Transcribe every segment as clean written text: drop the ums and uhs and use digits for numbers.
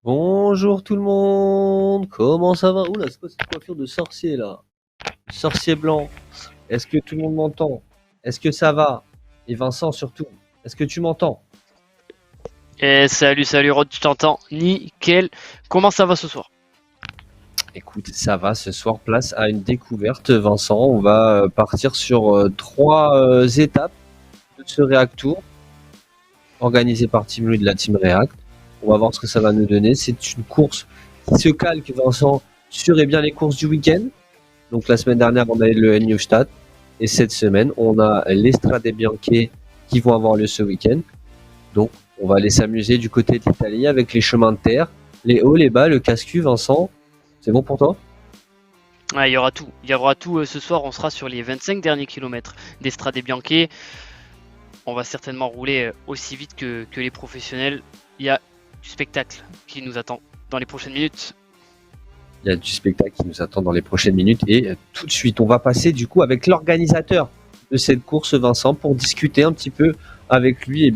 Bonjour tout le monde, comment ça va? Oula, c'est quoi cette coiffure de sorcier là? Sorcier blanc, est-ce que tout le monde m'entend? Est-ce que ça va? Et Vincent surtout, est-ce que tu m'entends? Salut Rod, je t'entends. Nickel. Comment ça va ce soir? Écoute, ça va ce soir, place à une découverte Vincent, on va partir sur trois étapes de ce React Tour, organisé par Team Lui de la Team React. On va voir ce que ça va nous donner, c'est une course qui se calque Vincent sur bien les courses du week-end. Donc la semaine dernière, on a eu le Neustadt. Et cette semaine, on a les Strade Bianche qui vont avoir lieu ce week-end. Donc on va aller s'amuser du côté de l'Italie avec les chemins de terre, les hauts, les bas, le casse-cul. Vincent, c'est bon pour toi? Il y aura tout. Il y aura tout ce soir. On sera sur les 25 derniers kilomètres des Strade Bianche. On va certainement rouler aussi vite que les professionnels. Il y a du spectacle qui nous attend dans les prochaines minutes. Il y a du spectacle qui nous attend dans les prochaines minutes. Et tout de suite, on va passer du coup avec l'organisateur de cette course, Vincent, pour discuter un petit peu avec lui.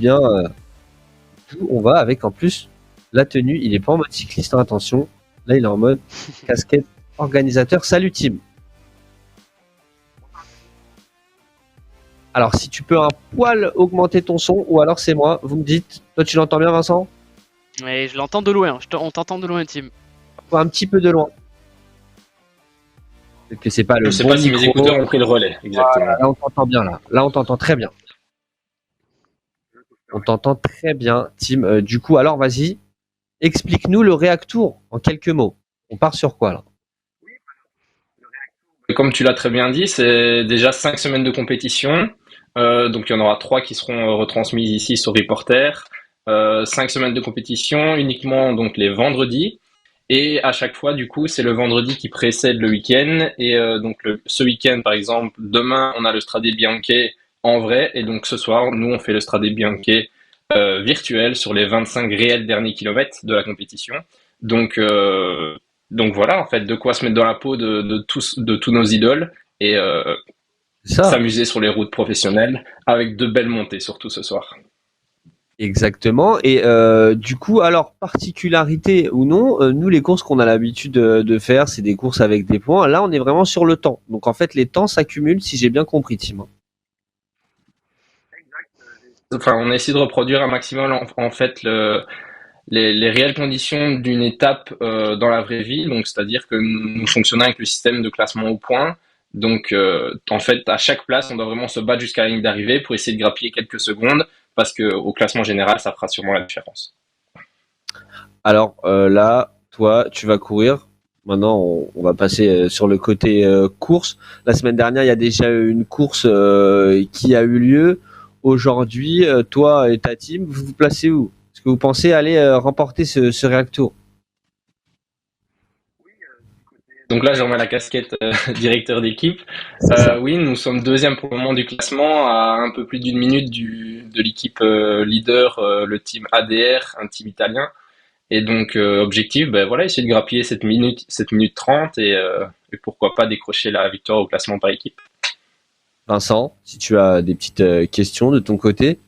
On va avec en plus la tenue. Il n'est pas en mode cycliste, hein, attention. Là, il est en mode casquette organisateur. Salut, Tim. Alors, si tu peux un poil augmenter ton son, ou alors c'est moi, vous me dites. Toi, tu l'entends bien, Vincent? Et je l'entends de loin. On t'entend de loin, Tim. Un petit peu de loin. Peut-être que c'est pas le Je sais bon pas si micro. mes écouteurs ont pris le relais, exactement. Là, on t'entend bien, là. Là, on t'entend très bien. On t'entend très bien, Tim. Du coup, alors, vas-y. Explique-nous le React Tour en quelques mots. On part sur quoi, là? Comme tu l'as très bien dit, c'est déjà 5 semaines de compétition. Donc il y en aura 3 qui seront retransmises ici sur Reporter. 5 semaines de compétition uniquement donc les vendredis. Et à chaque fois, du coup, c'est le vendredi qui précède le week-end. Et ce week-end, par exemple, demain, on a le Strade Bianche en vrai. Et donc ce soir, nous, on fait le Strade Bianche virtuel sur les 25 réels derniers kilomètres de la compétition. Donc, euh, donc voilà, en fait, de quoi se mettre dans la peau de tous nos idoles et Ça, s'amuser sur les routes professionnelles avec de belles montées, surtout ce soir. exactement. Et du coup, alors, particularité ou non, nous, les courses qu'on a l'habitude de faire, c'est des courses avec des points. Là, on est vraiment sur le temps. Donc, en fait, les temps s'accumulent, si j'ai bien compris, Tim. Enfin, on a essayé de reproduire un maximum en fait les réelles conditions d'une étape dans la vraie vie. Donc, c'est-à-dire que nous fonctionnons avec le système de classement au point. Donc, en fait, à chaque place, on doit vraiment se battre jusqu'à la ligne d'arrivée pour essayer de grappiller quelques secondes, parce que au classement général, ça fera sûrement la différence. Alors là, toi, tu vas courir. Maintenant, on va passer sur le côté course. La semaine dernière, il y a déjà eu une course qui a eu lieu. Aujourd'hui, toi et ta team, vous vous placez où? Est-ce que vous pensez aller remporter ce React Tour? Donc là, je remets la casquette directeur d'équipe. C'est ça. Oui, nous sommes deuxième pour le moment du classement, à un peu plus d'une minute de l'équipe leader, le team ADR, un team italien. Et donc, objectif, ben voilà, essayer de grappiller cette minute 30 et pourquoi pas décrocher la victoire au classement par équipe. Vincent, si tu as des petites questions de ton côté.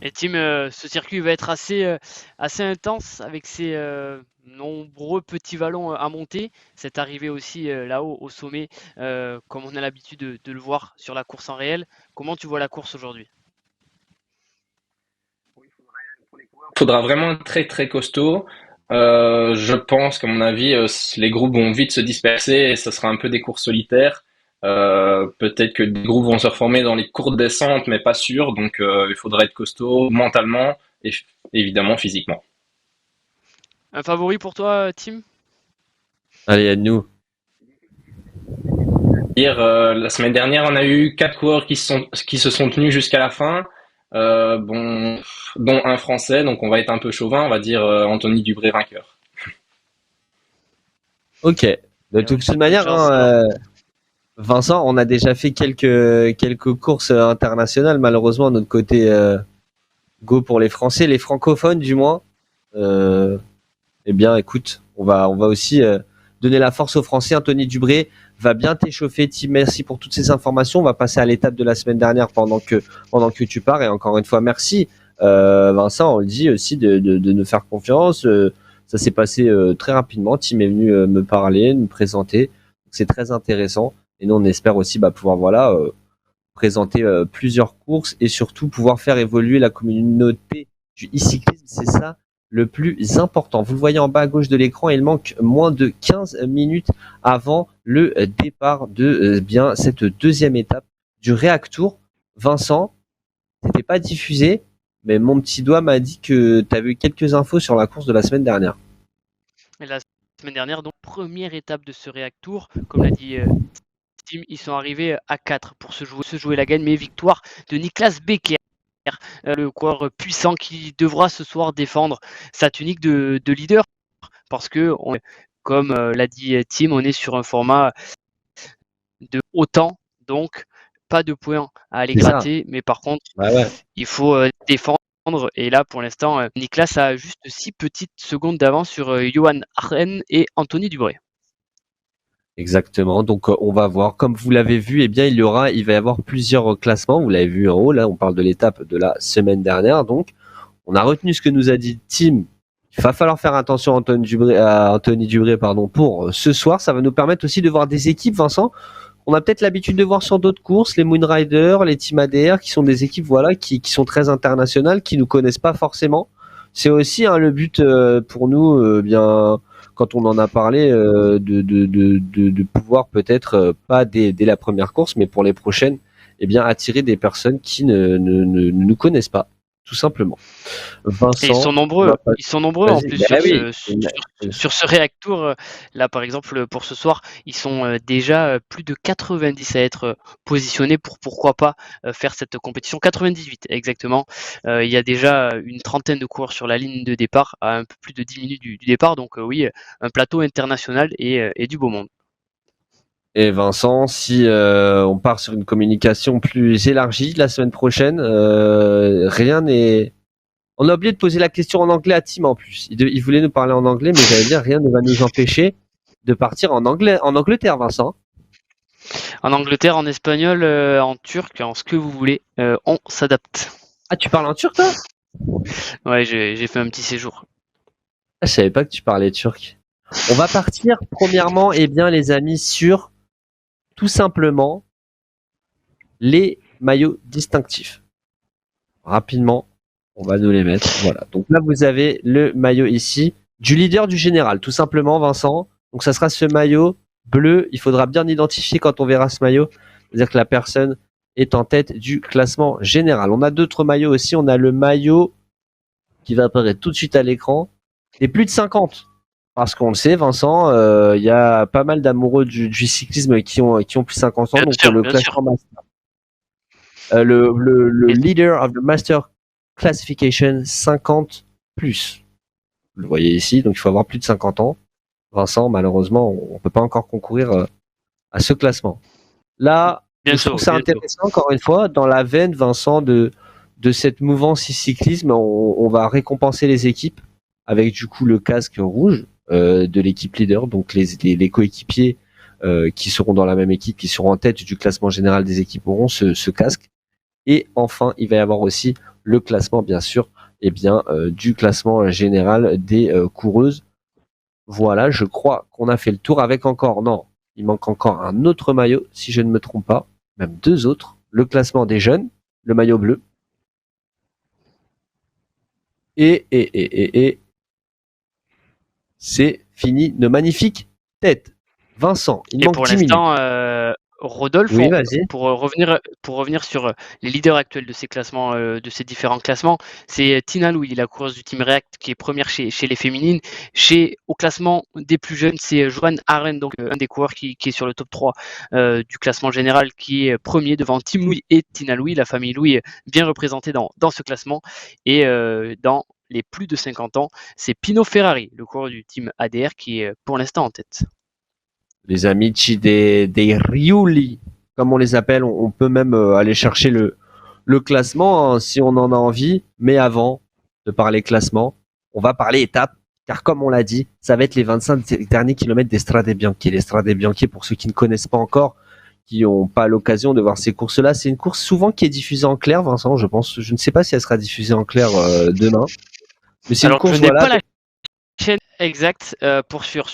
Et Tim, ce circuit va être assez intense avec ses nombreux petits vallons à monter. Cette arrivée aussi là-haut au sommet, comme on a l'habitude de le voir sur la course en réel. Comment tu vois la course aujourd'hui? Il faudra vraiment être très très costaud. Je pense qu'à mon avis, les groupes vont vite se disperser et ce sera un peu des courses solitaires. Peut-être que des groupes vont se reformer dans les courtes descentes, mais pas sûr. Donc, il faudra être costaud mentalement et évidemment physiquement. Un favori pour toi, Tim? Allez, aide-nous. La semaine dernière, on a eu 4 coureurs qui se sont tenus jusqu'à la fin, bon, dont un Français, donc on va être un peu chauvin, on va dire Anthony Dubré vainqueur. Ok. De toute manière, hein, Vincent, on a déjà fait quelques courses internationales. Malheureusement, de notre côté, go pour les Français, les francophones du moins. Eh bien, écoute, on va aussi donner la force aux Français. Anthony Dubré va bien t'échauffer. Tim, merci pour toutes ces informations. On va passer à l'étape de la semaine dernière pendant que tu pars. Et encore une fois, merci Vincent. On le dit aussi de nous faire confiance. Ça s'est passé très rapidement. Tim est venu me parler, nous présenter. C'est très intéressant. Et nous, on espère aussi pouvoir présenter plusieurs courses et surtout pouvoir faire évoluer la communauté du e-cyclisme. C'est ça le plus important. Vous le voyez en bas à gauche de l'écran, il manque moins de 15 minutes avant le départ de cette deuxième étape du React Tour. Vincent, c'était pas diffusé, mais mon petit doigt m'a dit que tu avais eu quelques infos sur la course de la semaine dernière. Et la semaine dernière, donc première étape de ce React Tour, comme l'a dit Tim, ils sont arrivés à 4 pour se jouer la gagne, mais victoire de Niklas Becker, le coureur puissant qui devra ce soir défendre sa tunique de leader, parce que, comme l'a dit Tim, on est sur un format de haut temps, donc pas de points à aller gratter, mais par contre, il faut défendre. Et là, pour l'instant, Niklas a juste 6 petites secondes d'avance sur Johan Arren et Anthony Dubré. Exactement. Donc, on va voir. Comme vous l'avez vu, il va y avoir plusieurs classements. Vous l'avez vu en haut. Là, on parle de l'étape de la semaine dernière. Donc, on a retenu ce que nous a dit Tim. Il va falloir faire attention à Anthony Dubré, pour ce soir. Ça va nous permettre aussi de voir des équipes, Vincent. On a peut-être l'habitude de voir sur d'autres courses, les Moonriders, les Team ADR, qui sont des équipes, qui sont très internationales, qui nous connaissent pas forcément. C'est aussi le but pour nous, quand on en a parlé, de pouvoir peut-être pas dès la première course, mais pour les prochaines, attirer des personnes qui ne nous connaissent pas, tout simplement. Vincent, et ils sont nombreux en plus sur ce React Tour. Là, par exemple, pour ce soir, ils sont déjà plus de 90 à être positionnés pour pourquoi pas faire cette compétition. 98 exactement. Il y a déjà une trentaine de coureurs sur la ligne de départ, à un peu plus de 10 minutes du départ. Donc oui, un plateau international et du beau monde. Et Vincent, si on part sur une communication plus élargie la semaine prochaine, rien n'est... On a oublié de poser la question en anglais à Tim en plus. Il voulait nous parler en anglais, mais j'allais dire rien ne va nous empêcher de partir en Angleterre, Vincent. En Angleterre, en espagnol, en turc, en ce que vous voulez, on s'adapte. Ah, tu parles en turc, toi? Ouais, j'ai fait un petit séjour. Ah, je savais pas que tu parlais turc. On va partir premièrement, les amis, sur tout simplement les maillots distinctifs. Rapidement, on va nous les mettre. Voilà. Donc là, vous avez le maillot ici du leader du général, tout simplement, Vincent. Donc ça sera ce maillot bleu. Il faudra bien identifier quand on verra ce maillot. C'est-à-dire que la personne est en tête du classement général. On a d'autres maillots aussi. On a le maillot qui va apparaître tout de suite à l'écran. Et plus de 50. Parce qu'on le sait, Vincent, il y a pas mal d'amoureux du cyclisme qui ont plus de 50 ans. Bien donc sûr, le classement master. Le leader of the master classification 50 plus. Vous le voyez ici, donc il faut avoir plus de 50 ans. Vincent, malheureusement, on peut pas encore concourir à ce classement. Là, je trouve ça intéressant, encore une fois, dans la veine, Vincent, de cette mouvance cyclisme, on va récompenser les équipes avec du coup le casque rouge de l'équipe leader, donc les coéquipiers qui seront dans la même équipe, qui seront en tête du classement général des équipes auront ce casque. Et enfin, il va y avoir aussi le classement, bien sûr, du classement général des coureuses. Voilà, je crois qu'on a fait le tour avec il manque encore un autre maillot, si je ne me trompe pas, même deux autres. Le classement des jeunes, le maillot bleu. Et c'est fini, de magnifiques têtes. Vincent, il manque 10 minutes. Rodolphe, oui, pour revenir sur les leaders actuels de ces classements, de ces différents classements, c'est Tina Louis, la coureuse du Team React, qui est première chez les féminines. Au classement des plus jeunes, c'est Johan Arren, donc un des coureurs qui est sur le top 3 du classement général, qui est premier devant Tim Louis et Tina Louis, la famille Louis bien représentée dans ce classement. Et dans les plus de 50 ans, c'est Pino Ferrari, le coureur du Team ADR, qui est pour l'instant en tête. Les amici des Riuli, comme on les appelle, on peut même aller chercher le classement si on en a envie. Mais avant de parler classement, on va parler étapes, car comme on l'a dit, ça va être les 25 derniers kilomètres des Strade Bianche. Les Strade Bianche, pour ceux qui ne connaissent pas encore, qui n'ont pas l'occasion de voir ces courses-là, c'est une course souvent qui est diffusée en clair, Vincent, je pense. Je ne sais pas si elle sera diffusée en clair demain. Mais c'est une course, pas la chaîne exact, pour sur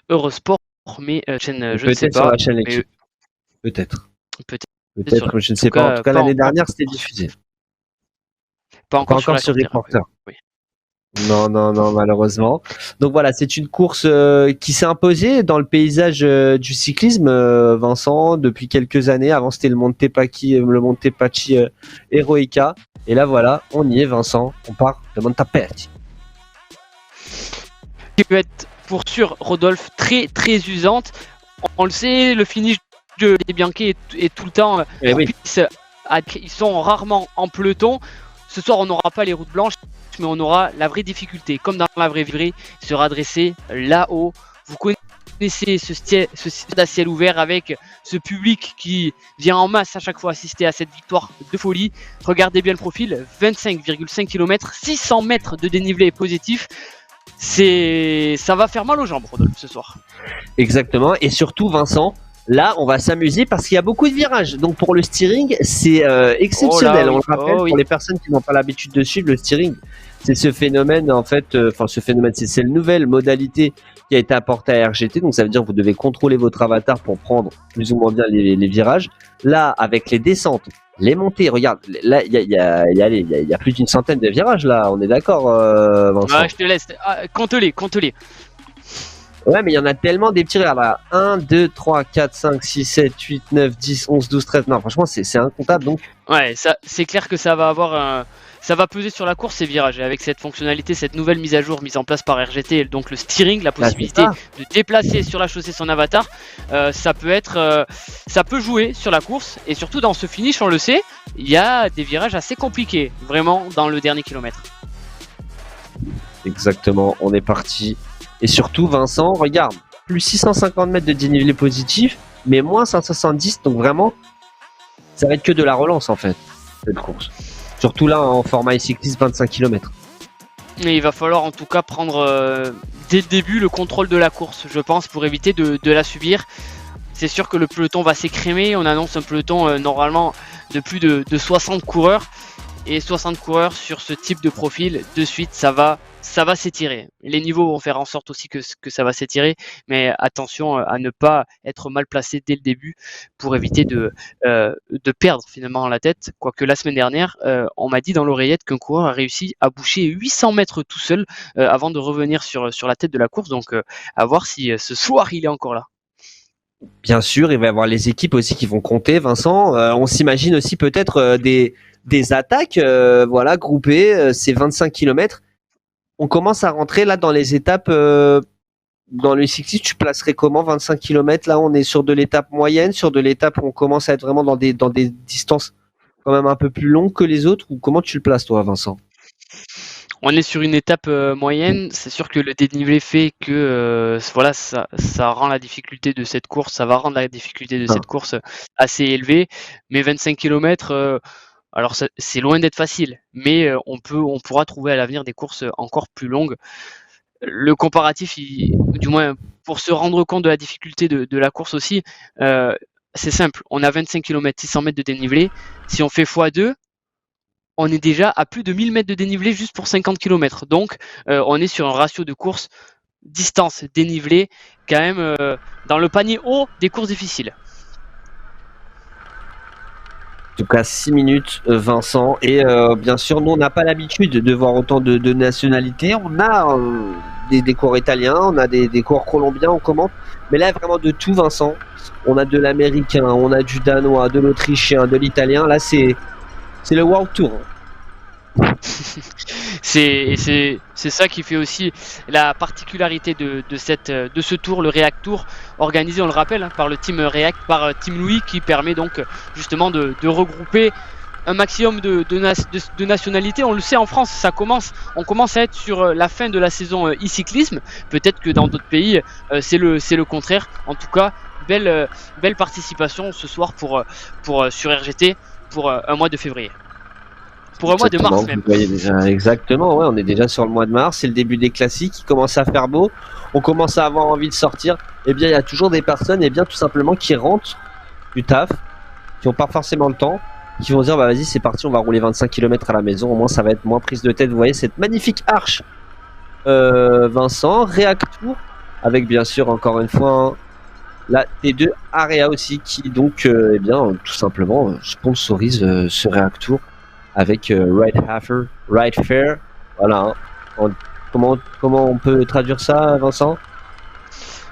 Eurosport, mais chaîne, je ne sais Peut-être sur pas, la chaîne mais L'équipe. Peut-être. peut-être sur Peut-être, je ne en tout sais pas. En tout cas, cas, pas l'année pas dernière, c'était diffusé. pas Pas encore sur encore la sur Cortera, Reporter. oui. Non, non, non, malheureusement. Donc voilà, c'est une course qui s'est imposée dans le paysage du cyclisme, Vincent, depuis quelques années. Avant, c'était le Montepaschi Heroica. Et là, voilà, on y est, Vincent. On part de Montepaschi. Qui peut être pour sûr, Rodolphe, très très usante. On le sait, le finish des Bianchi est tout le temps Eh oui. propice ils sont rarement en peloton. Ce soir, on n'aura pas les routes blanches, mais on aura la vraie difficulté. Comme dans la vraie vie, sera dressé là-haut. Vous connaissez ce stade à ciel ouvert avec ce public qui vient en masse à chaque fois assister à cette victoire de folie. Regardez bien le profil, 25,5 km, 600 mètres de dénivelé positif. Ça va faire mal aux jambes, Rodolphe, ce soir. Exactement. Et surtout, Vincent, là, on va s'amuser parce qu'il y a beaucoup de virages. Donc pour le steering, c'est exceptionnel. Oh là, oui. On le rappelle, Oh oui. pour les personnes qui n'ont pas l'habitude de suivre le steering, c'est ce phénomène, en fait, c'est une nouvelle modalité qui a été apportée à RGT. Donc ça veut dire que vous devez contrôler votre avatar pour prendre plus ou moins bien les virages. Là, avec les descentes, les montées, regarde, là, il y a plus d'une centaine de virages, là. On est d'accord, Vincent? Ouais, je te laisse. Compte-les. Ouais, mais il y en a tellement des petits. Regarde, là. 1, 2, 3, 4, 5, 6, 7, 8, 9, 10, 11, 12, 13. Non, franchement, c'est incontable. Donc, Ouais, c'est clair que ça va peser sur la course ces virages. Et avec cette fonctionnalité, cette nouvelle mise à jour mise en place par RGT, donc le steering, la possibilité de déplacer sur la chaussée son avatar, ça peut jouer sur la course. Et surtout dans ce finish, on le sait, il y a des virages assez compliqués, vraiment dans le dernier kilomètre. exactement, on est parti. Et surtout, Vincent, regarde, plus 650 mètres de dénivelé positif, mais moins 170. Donc vraiment, ça va être que de la relance en fait, cette course. Surtout là en format e-cycliste 25 km. Et il va falloir en tout cas prendre dès le début le contrôle de la course, je pense, pour éviter de la subir. C'est sûr que le peloton va s'écrémer. On annonce un peloton normalement de plus de 60 coureurs. Et 60 coureurs sur ce type de profil, de suite, ça va s'étirer. Les niveaux vont faire en sorte aussi que ça va s'étirer, mais attention à ne pas être mal placé dès le début pour éviter de perdre finalement la tête. Quoique la semaine dernière, on m'a dit dans l'oreillette qu'un coureur a réussi à boucher 800 mètres tout seul avant de revenir sur la tête de la course. Donc à voir si ce soir il est encore là. Bien sûr, il va y avoir les équipes aussi qui vont compter, Vincent. On s'imagine aussi peut-être des attaques voilà, groupées, ces 25 km. On commence à rentrer là dans les étapes. Dans le cyclisme, tu placerais comment 25 km? Là, on est sur de l'étape moyenne, sur de l'étape où on commence à être vraiment dans des distances quand même un peu plus longues que les autres. Ou comment tu le places, toi, Vincent? On est sur une étape moyenne. C'est sûr que le dénivelé fait que voilà, ça rend la difficulté de cette course, ça va rendre la difficulté de cette course assez élevée. Mais 25 km, alors c'est loin d'être facile, mais on pourra trouver à l'avenir des courses encore plus longues. Le comparatif, du moins pour se rendre compte de la difficulté de la course aussi, c'est simple. On a 25 km, 600 mètres de dénivelé. Si on fait x2, on est déjà à plus de 1000 mètres de dénivelé juste pour 50 km. Donc, on est sur un ratio de course distance dénivelé quand même dans le panier haut des courses difficiles. En tout cas, 6 minutes, Vincent. Et bien sûr, nous, on n'a pas l'habitude de voir autant de nationalités. On a des coureurs italiens, on a des coureurs colombiens, on commente. Mais là, vraiment de tout, Vincent. On a de l'américain, on a du danois, de l'autrichien, de l'italien. Là, c'est le World Tour. C'est ça qui fait aussi la particularité de ce tour, le React Tour, organisé, on le rappelle, par le Team React, par Team Louis, qui permet donc justement de regrouper un maximum de nationalités. On le sait, en France, on commence à être sur la fin de la saison e-cyclisme. Peut-être que dans d'autres pays, c'est le contraire. En tout cas, belle participation ce soir sur RGT pour un mois de février. Pour un mois de mars même. Vous voyez déjà, exactement, ouais, on est déjà sur le mois de mars, c'est le début des classiques, il commence à faire beau, on commence à avoir envie de sortir. Eh bien, il y a toujours des personnes, eh bien, tout simplement, qui rentrent du taf, qui n'ont pas forcément le temps, qui vont dire, bah vas-y, c'est parti, on va rouler 25 km à la maison, au moins ça va être moins prise de tête. Vous voyez cette magnifique arche Vincent, Reactour, avec bien sûr encore une fois la T2 Area aussi qui donc eh bien tout simplement sponsorise ce Reactour avec Right Fair, voilà. Comment on peut traduire ça, Vincent?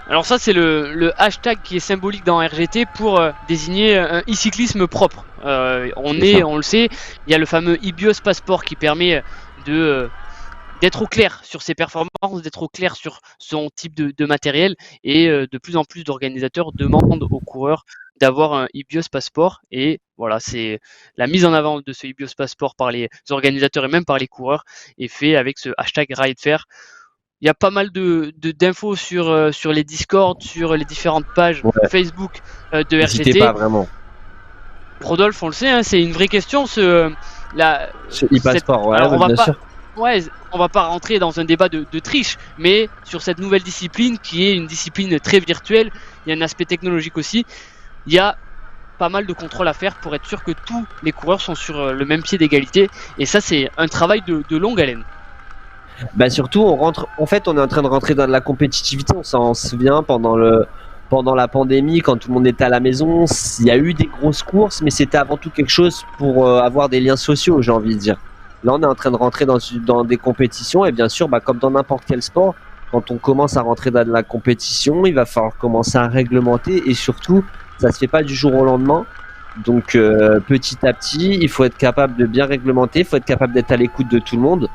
Alors ça c'est le hashtag qui est symbolique dans RGT pour désigner un e-cyclisme propre. On le sait, il y a le fameux eBios Passport qui permet d'être au clair sur ses performances, d'être au clair sur son type de matériel, et de plus en plus d'organisateurs demandent aux coureurs d'avoir un eBios Passport, et voilà, c'est la mise en avant de ce eBios Passport par les organisateurs et même par les coureurs est fait avec ce hashtag RideFair. Il y a pas mal d'infos sur les Discord, sur les différentes pages Facebook de RGT. N'hésitez pas vraiment. Rodolphe, on le sait, hein, c'est une vraie question. Ce e-passeport, bien sûr. Ouais, on va pas rentrer dans un débat de triche, mais sur cette nouvelle discipline qui est une discipline très virtuelle, il y a un aspect technologique aussi. Il y a pas mal de contrôles à faire pour être sûr que tous les coureurs sont sur le même pied d'égalité, et ça c'est un travail de longue haleine. Bah surtout on est en train de rentrer dans de la compétitivité. On s'en souvient pendant la pandémie, quand tout le monde était à la maison, il y a eu des grosses courses, mais c'était avant tout quelque chose pour avoir des liens sociaux, j'ai envie de dire. Là on est en train de rentrer dans des compétitions, et bien sûr comme dans n'importe quel sport, quand on commence à rentrer dans de la compétition, il va falloir commencer à réglementer, et surtout ça se fait pas du jour au lendemain. Donc petit à petit il faut être capable de bien réglementer, il faut être capable d'être à l'écoute de tout le monde.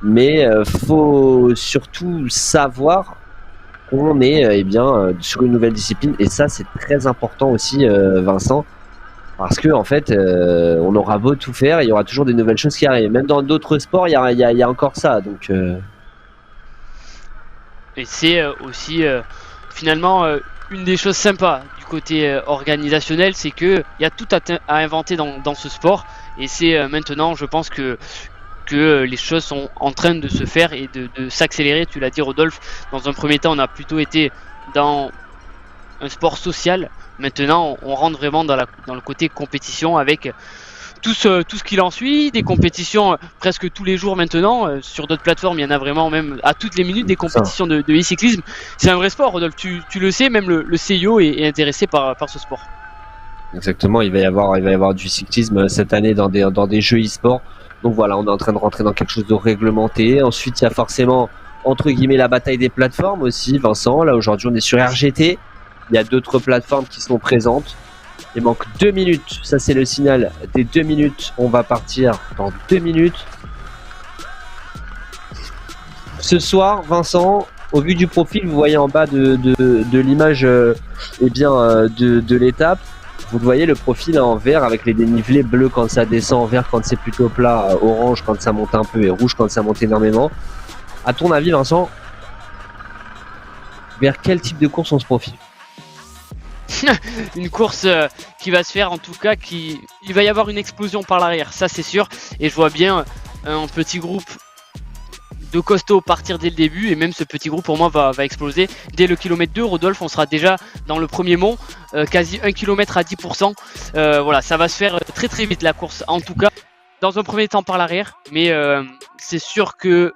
Mais faut surtout savoir qu'on est sur une nouvelle discipline, et ça c'est très important aussi, Vincent, parce que en fait on aura beau tout faire, il y aura toujours des nouvelles choses qui arrivent. Même dans d'autres sports, il y a encore ça. Donc et c'est aussi finalement une des choses sympas du côté organisationnel, c'est que il y a tout à inventer dans ce sport, et c'est maintenant, je pense que les choses sont en train de se faire et de s'accélérer. Tu l'as dit, Rodolphe, dans un premier temps on a plutôt été dans un sport social. Maintenant on rentre vraiment dans le côté compétition, avec tout ce qu'il en suit, des compétitions presque tous les jours maintenant. Sur d'autres plateformes il y en a vraiment même à toutes les minutes, des compétitions de e-cyclisme. C'est un vrai sport, Rodolphe, tu le sais, même le CIO est intéressé par ce sport. Exactement, il va y avoir du cyclisme cette année dans des jeux e-sport. Donc voilà, on est en train de rentrer dans quelque chose de réglementé. Ensuite, il y a forcément, entre guillemets, la bataille des plateformes aussi, Vincent. Là, aujourd'hui, on est sur RGT. Il y a d'autres plateformes qui sont présentes. Il manque 2 minutes. Ça, c'est le signal des 2 minutes. On va partir dans 2 minutes. Ce soir, Vincent, au vu du profil, vous voyez en bas de l'image de l'étape, vous le voyez, le profil en vert avec les dénivelés bleus quand ça descend, vert quand c'est plutôt plat, orange quand ça monte un peu et rouge quand ça monte énormément. À ton avis, Vincent, vers quel type de course on se profile? Une course qui va se faire, en tout cas, il va y avoir une explosion par l'arrière, ça c'est sûr. Et je vois bien un petit groupe de costauds partir dès le début, et même ce petit groupe pour moi va exploser dès le kilomètre 2. Rodolphe, on sera déjà dans le premier mont, quasi 1 km à 10%. Voilà, ça va se faire très très vite la course, en tout cas dans un premier temps par l'arrière, mais c'est sûr que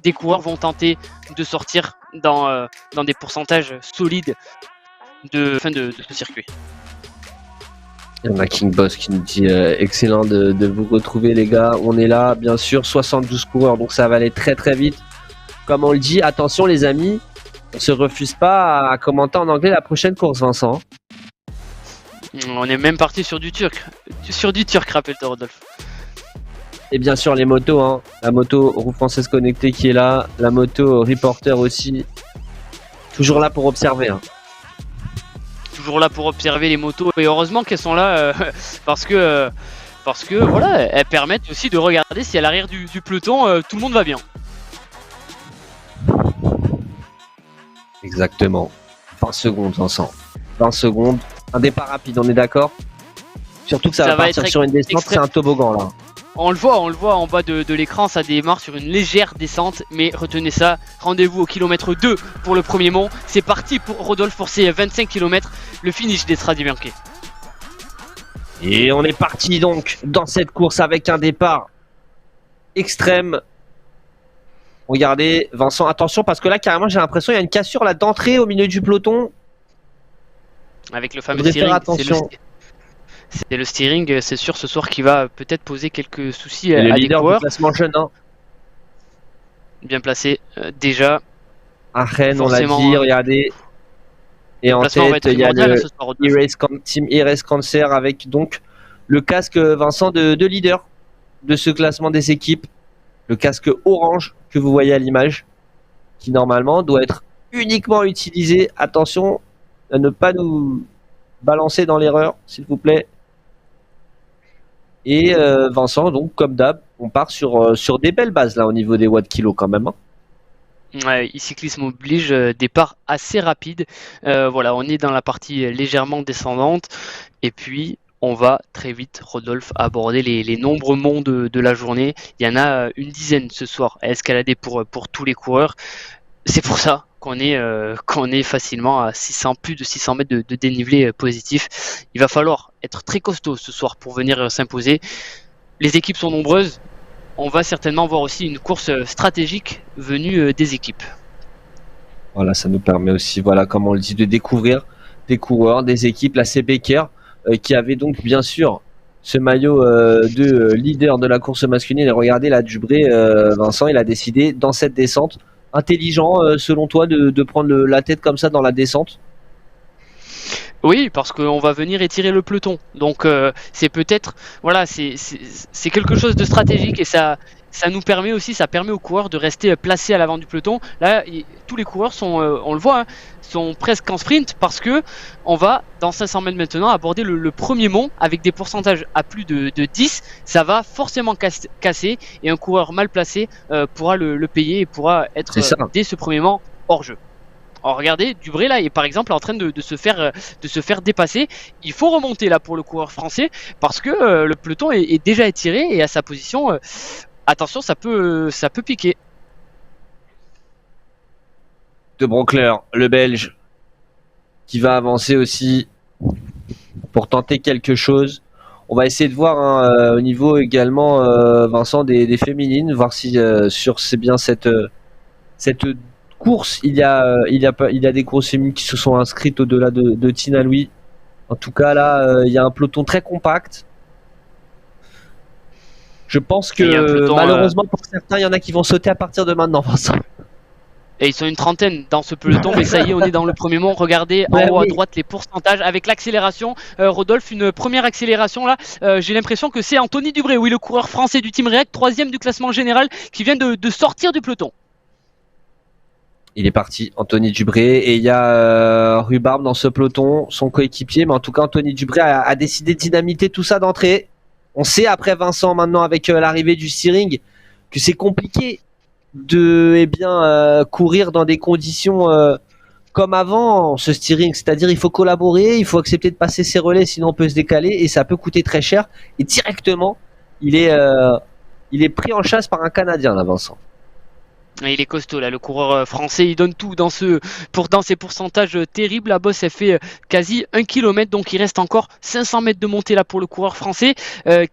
des coureurs vont tenter de sortir dans des pourcentages solides de fin de ce circuit. Il y en a King Boss qui nous dit excellent de vous retrouver, les gars. On est là, bien sûr, 72 coureurs, donc ça va aller très très vite. Comme on le dit, attention les amis, on se refuse pas à commenter en anglais la prochaine course, Vincent. On est même parti sur du turc, rappelle-toi, Rodolphe. Et bien sûr les motos, hein. La moto Roue Française Connectée qui est là, la moto Reporter aussi, toujours là pour observer, hein. Toujours là pour observer les motos, et heureusement qu'elles sont là parce que voilà, elles permettent aussi de regarder si à l'arrière du peloton tout le monde va bien. Exactement. 20 secondes, Vincent. 20 secondes. Un départ rapide, on est d'accord? Surtout que ça va partir sur une descente, c'est un toboggan là. On le voit en bas de l'écran, ça démarre sur une légère descente, mais retenez ça, rendez-vous au kilomètre 2 pour le premier mont. C'est parti pour Rodolphe pour ses 25 km, le finish des Strade Bianche. Et on est parti donc dans cette course avec un départ extrême. Regardez, Vincent, attention, parce que là, carrément, j'ai l'impression qu'il y a une cassure là d'entrée au milieu du peloton. Avec le fameux Faudrait faire steering, attention. c'est le steering, c'est sûr ce soir qui va peut-être poser quelques soucis Et le à des leader du coureurs. classement jeune, hein. Bien placé déjà. À Rennes, on l'a Forcément, dit, regardez. Et Le en placement va tête, être il y a primordial le ce soir, Rodolphe. Team Erase Cancer avec donc le casque, Vincent, de leader de ce classement des équipes. Le casque orange que vous voyez à l'image, qui normalement doit être uniquement utilisé. Attention à ne pas nous balancer dans l'erreur, s'il vous plaît. Et Vincent, donc comme d'hab, on part sur des belles bases là au niveau des watts kilo quand même, hein. Ouais, e-cyclisme oblige, départ assez rapide. Voilà, on est dans la partie légèrement descendante. Et puis, on va très vite, Rodolphe, aborder les nombreux monts de la journée. Il y en a une dizaine ce soir à escalader pour tous les coureurs. C'est pour ça qu'on est facilement à plus de 600 mètres de dénivelé positif. Il va falloir être très costaud ce soir pour venir s'imposer. Les équipes sont nombreuses. On va certainement voir aussi une course stratégique venue des équipes. Voilà, ça nous permet aussi, voilà, comme on le dit, de découvrir des coureurs, des équipes. Là, c'est Becker qui avait donc bien sûr ce maillot de leader de la course masculine. Et regardez là, Dubré, Vincent, il a décidé dans cette descente, intelligent selon toi, de prendre la tête comme ça dans la descente. Oui, parce qu'on va venir étirer le peloton. Donc c'est peut-être, voilà, c'est quelque chose de stratégique et ça nous permet aussi, ça permet aux coureurs de rester placés à l'avant du peloton. Là, tous les coureurs sont, on le voit, hein, sont presque en sprint parce que on va dans 500 mètres maintenant aborder le premier mont avec des pourcentages à plus de 10. Ça va forcément casser et un coureur mal placé pourra le payer et pourra être dès ce premier mont hors jeu. Alors regardez, Dubré là est par exemple en train de se faire dépasser. Il faut remonter là pour le coureur français parce que le peloton est déjà étiré et à sa position. Attention, ça peut piquer. De Brockler, le Belge, qui va avancer aussi pour tenter quelque chose. On va essayer de voir hein, au niveau également, Vincent, des féminines, voir si c'est bien cette course, il y a des courses féminines qui se sont inscrites au-delà de Tina Louis. En tout cas, là, il y a un peloton très compact. Je pense que malheureusement pour certains, il y en a qui vont sauter à partir de maintenant, Vincent. Et ils sont une trentaine dans ce peloton, mais ça y est, on est dans le premier mont. Regardez en haut à droite les pourcentages avec l'accélération. Rodolphe, une première accélération là. J'ai l'impression que c'est Anthony Dubré, oui, le coureur français du Team React, 3e du classement général, qui vient de sortir du peloton. Il est parti, Anthony Dubré, et il y a Rhubarbe dans ce peloton, son coéquipier, mais en tout cas Anthony Dubré a décidé de dynamiter tout ça d'entrée. On sait après Vincent maintenant avec l'arrivée du steering que c'est compliqué de courir dans des conditions comme avant ce steering, c'est-à-dire il faut collaborer, il faut accepter de passer ses relais sinon on peut se décaler et ça peut coûter très cher et directement il est pris en chasse par un Canadien là, Vincent. Il est costaud là, le coureur français, il donne tout dans ces pourcentages terribles. La bosse, elle fait quasi 1 km, donc il reste encore 500 mètres de montée là pour le coureur français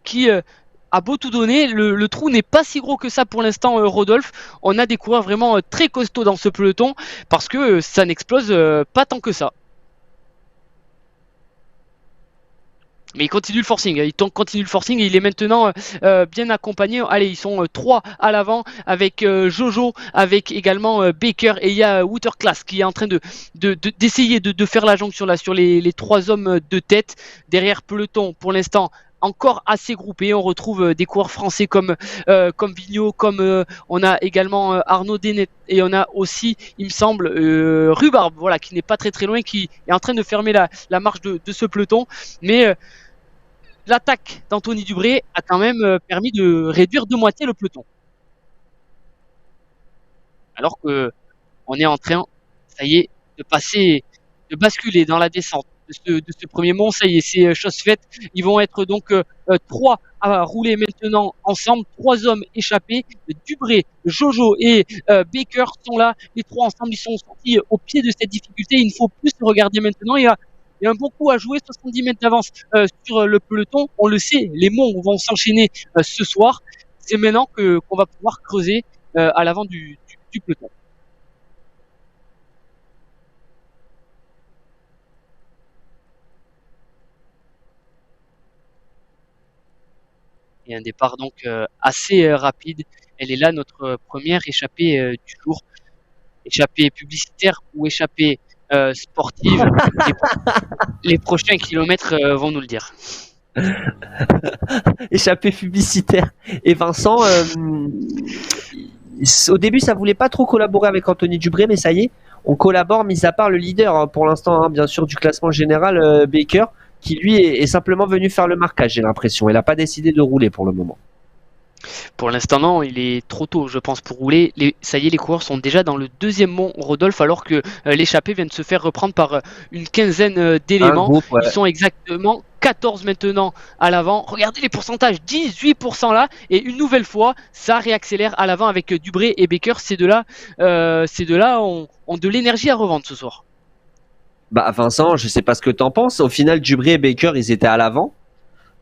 qui a beau tout donner, le trou n'est pas si gros que ça pour l'instant, Rodolphe. On a des coureurs vraiment très costauds dans ce peloton parce que ça n'explose pas tant que ça. Mais il continue le forcing, et il est maintenant bien accompagné. Allez, ils sont 3 à l'avant avec Jojo, avec également Baker, et il y a Waterclass qui est en train d'essayer de faire la jonction là sur les 3 hommes de tête. Derrière peloton, pour l'instant, encore assez groupé. On retrouve des coureurs français comme Vigneault, comme on a également Arnaud Denet, et on a aussi, il me semble, Rhubarbe, voilà, qui n'est pas très loin, qui est en train de fermer la marche de ce peloton. Mais l'attaque d'Anthony Dubré a quand même permis de réduire de moitié le peloton. Alors que on est en train, ça y est, de basculer dans la descente de ce premier mont. Ça y est, c'est chose faite. Ils vont être donc 3 à rouler maintenant ensemble, 3 hommes échappés. Dubré, Jojo et Baker sont là. Les 3 ensemble, ils sont sortis au pied de cette difficulté. Il ne faut plus se regarder maintenant. Il y a un bon coup à jouer, 70 mètres d'avance sur le peloton. On le sait, les monts vont s'enchaîner ce soir. C'est maintenant qu'on va pouvoir creuser à l'avant du du peloton. Et un départ donc assez rapide. Elle est là, notre première échappée du jour. Échappée publicitaire ou échappée sportive. Les prochains kilomètres vont nous le dire. Échappée publicitaire. Et Vincent, au début, ça voulait pas trop collaborer avec Anthony Dubré, mais ça y est, on collabore, mis à part le leader hein, pour l'instant, hein, bien sûr, du classement général, Baker, qui lui est simplement venu faire le marquage, j'ai l'impression. Il n'a pas décidé de rouler pour le moment. Pour l'instant, non, il est trop tôt, je pense, pour rouler. Ça y est, les coureurs sont déjà dans le deuxième mont Rodolphe, alors que l'échappée vient de se faire reprendre par une quinzaine d'éléments. Groupe, ouais. Ils sont exactement 14 maintenant à l'avant. Regardez les pourcentages, 18% là, et une nouvelle fois, ça réaccélère à l'avant avec Dubré et Baker. Ces deux-là ont de l'énergie à revendre ce soir. Bah Vincent, je sais pas ce que t'en penses. Au final, Dubré et Baker, ils étaient à l'avant.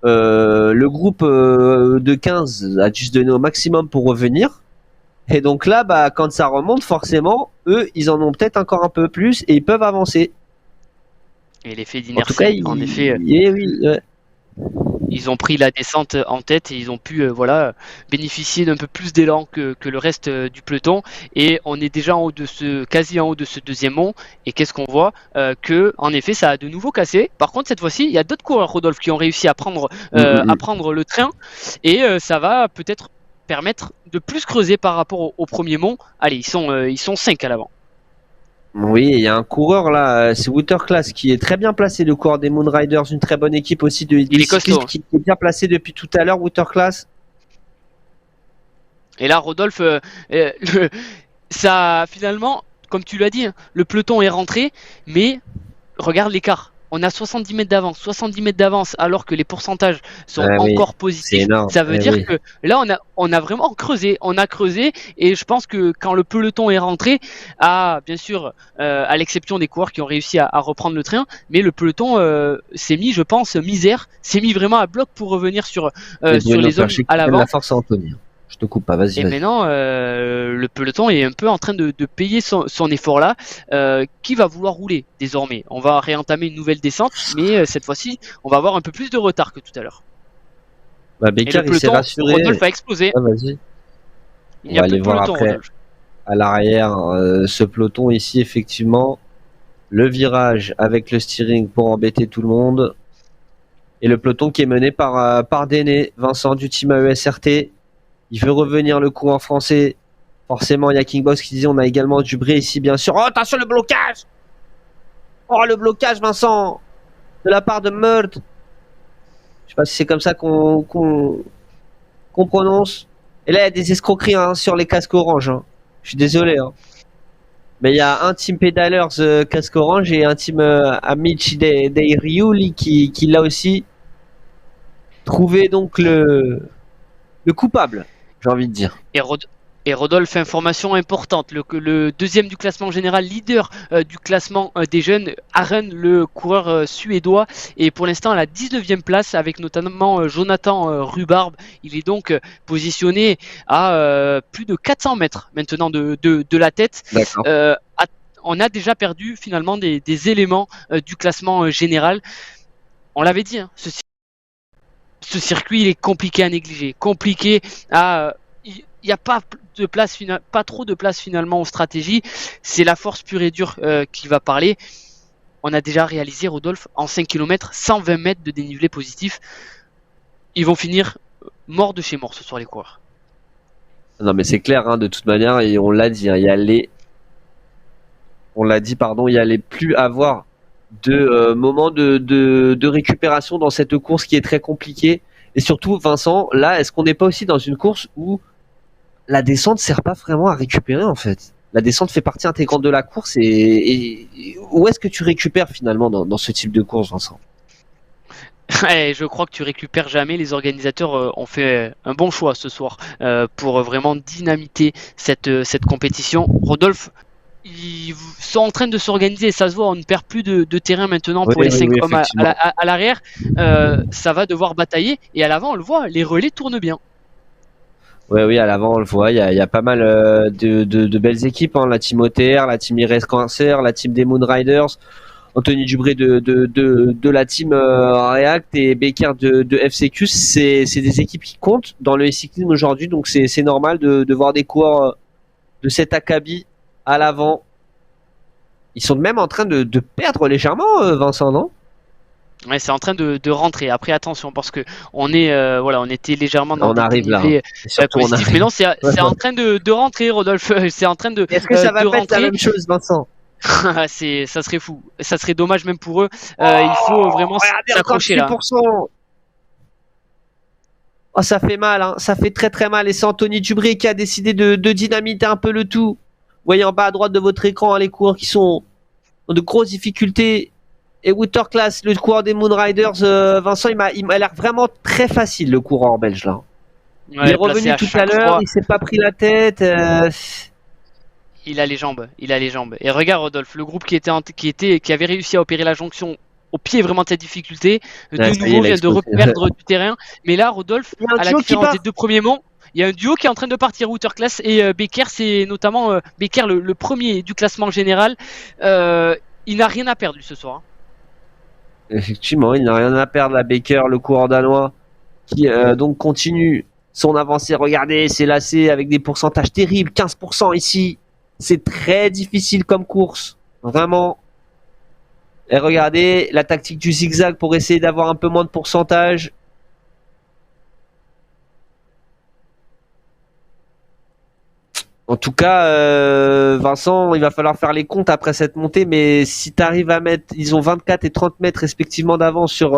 Le groupe de 15 a dû se donner au maximum pour revenir. Et donc là, bah, quand ça remonte, forcément, eux, ils en ont peut-être encore un peu plus et ils peuvent avancer. Et l'effet En tout d'inertie, cas, en effet, ils ont pris la descente en tête et ils ont pu bénéficier d'un peu plus d'élan que le reste du peloton. Et on est déjà quasi en haut de ce deuxième mont. Et qu'est-ce qu'on voit que en effet, ça a de nouveau cassé. Par contre, cette fois-ci, il y a d'autres coureurs, Rodolphe, qui ont réussi à prendre le train. Et ça va peut-être permettre de plus creuser par rapport au premier mont. Allez, ils sont 5 à l'avant. Oui, il y a un coureur là, c'est Waterclass qui est très bien placé, le coureur des Moonriders, une très bonne équipe aussi de costaud, qui est bien placé depuis tout à l'heure, Waterclass. Et là, Rodolphe, ça finalement, comme tu l'as dit, le peloton est rentré, mais regarde l'écart. On a 70 mètres d'avance, alors que les pourcentages sont encore positifs. Ça veut dire que là, on a vraiment creusé. On a creusé, et je pense que quand le peloton est rentré, bien sûr, à l'exception des coureurs qui ont réussi à reprendre le train, mais le peloton s'est mis, je pense, s'est mis vraiment à bloc pour revenir sur les hommes à l'avant. La force à Anthony. Je te coupe pas, vas-y. Et maintenant, le peloton est un peu en train de payer son effort là. Qui va vouloir rouler désormais? On va réentamer une nouvelle descente, mais cette fois-ci, on va avoir un peu plus de retard que tout à l'heure. Bah, Baker, il s'est rassuré. Rodolphe a explosé. Ah, vas-y. Il n'y a plus de peloton, après, Rodolphe. À l'arrière, ce peloton ici, effectivement, le virage avec le steering pour embêter tout le monde. Et le peloton qui est mené par Déné, Vincent du team AESRT. Il veut revenir le coup en français. Forcément, il y a King Boss qui disait on a également Dubré ici, bien sûr. Oh, attention, le blocage! Oh, le blocage, Vincent! De la part de Meurd. Je sais pas si c'est comme ça qu'on prononce. Et là, il y a des escroqueries hein, sur les casques orange. Hein. Je suis désolé. Hein. Mais il y a un team Pedalers casque orange et un team Amici dei Riuli qui l'a aussi trouvé donc le coupable. J'ai envie de dire. Et Rodolphe, information importante, le deuxième du classement général, leader du classement des jeunes, Aren, le coureur suédois, est pour l'instant à la 19e place avec notamment Jonathan Rhubarbe. Il est donc positionné à plus de 400 mètres maintenant de la tête. On a déjà perdu finalement des éléments du classement général. On l'avait dit, hein, ce circuit il est compliqué à négliger, compliqué à... Il n'y a pas trop de place finalement aux stratégies. C'est la force pure et dure qui va parler. On a déjà réalisé, Rodolphe, en 5 km, 120 mètres de dénivelé positif. Ils vont finir morts de chez morts ce soir, les coureurs. Non mais c'est clair, hein, de toute manière, et on l'a dit, hein, il y allait plus avoir de moments de récupération dans cette course qui est très compliquée. Et surtout, Vincent, là, est-ce qu'on n'est pas aussi dans une course où la descente sert pas vraiment à récupérer en fait? La descente fait partie intégrante de la course et où est-ce que tu récupères finalement dans ce type de course, Vincent? Je crois que tu récupères jamais. Les organisateurs ont fait un bon choix ce soir pour vraiment dynamiter cette compétition. Rodolphe, ils sont en train de s'organiser, ça se voit, on ne perd plus de terrain maintenant pour les 5 hommes à l'arrière. Ça va devoir batailler et à l'avant on le voit, les relais tournent bien. Ouais, oui, à l'avant, on le voit, il y a pas mal de belles équipes, hein. La team OTR, la team Iris Cancer, la team des Moon Riders, Anthony Dubré de la team React et Becker de FCQ. C'est des équipes qui comptent dans le cyclisme aujourd'hui, donc c'est normal de voir des coureurs de cet acabit à l'avant. Ils sont même en train de perdre légèrement, Vincent, non? Ouais, c'est en train de rentrer. Après, attention, parce que on était légèrement dans On des arrive là. dénivelés Et surtout, on positifs. arrive. Mais non, c'est en train de rentrer, Rodolphe. C'est en train Est-ce que ça va de pas être la rentrer. même chose, Vincent? Ça serait fou. Ça serait dommage même pour eux. Il faut vraiment Regardez, s'accrocher là. 36%. Oh, ça fait mal, hein. Ça fait très très mal. Et c'est Anthony Dubré qui a décidé de dynamiter un peu le tout. Vous voyez en bas à droite de votre écran, hein, les coureurs qui sont dans de grosses difficultés. Et Waterclass, le coureur des Moon Riders, Vincent, il m'a l'air vraiment très facile, le coureur belge là. Il Ouais, est revenu placé à tout à chaque l'heure, fois. il s'est pas pris la tête. Il a les jambes. Et regarde, Rodolphe, le groupe qui avait réussi à opérer la jonction au pied vraiment de cette difficulté, Ouais, de ça y est, nouveau il a vient de explosé. reperdre du terrain. Mais là, Rodolphe, Il y a un à la duo qui différence part. des deux premiers monts, il y a un duo qui est en train de partir, Waterclass et Becker. C'est notamment Becker, le premier du classement général. Il n'a rien à perdre ce soir, hein. Effectivement, il n'a rien à perdre, la Baker, le coureur danois, qui donc continue son avancée. Regardez, c'est lassé avec des pourcentages terribles, 15% ici. C'est très difficile comme course, vraiment. Et regardez la tactique du zigzag pour essayer d'avoir un peu moins de pourcentage. En tout cas, Vincent, il va falloir faire les comptes après cette montée, mais si tu arrives à mettre, ils ont 24 et 30 mètres respectivement d'avance sur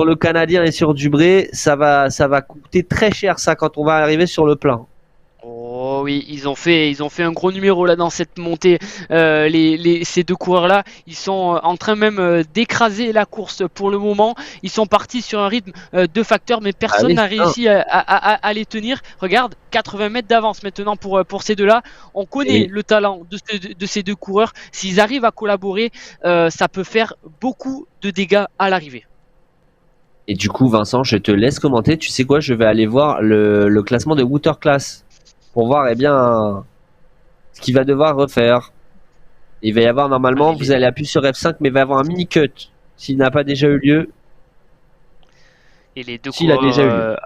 le Canadien et sur Dubré, ça va coûter très cher ça quand on va arriver sur le plein. Oh oui, ils ont fait un gros numéro là dans cette montée. Ces deux coureurs-là, ils sont en train même d'écraser la course pour le moment. Ils sont partis sur un rythme de facteur, mais personne oui, n'a c'est ça. réussi à les tenir. Regarde, 80 mètres d'avance maintenant pour ces deux-là. On connaît Et- le talent de ces deux coureurs. S'ils arrivent à collaborer, ça peut faire beaucoup de dégâts à l'arrivée. Et du coup, Vincent, je te laisse commenter. Tu sais quoi, je vais aller voir le classement de Waterclass pour voir ce qu'il va devoir refaire. Il va y avoir normalement, vous allez appuyer sur F5, mais il va y avoir un mini cut s'il n'a pas déjà eu lieu. Et les deux S'il a coureurs, déjà eu lieu.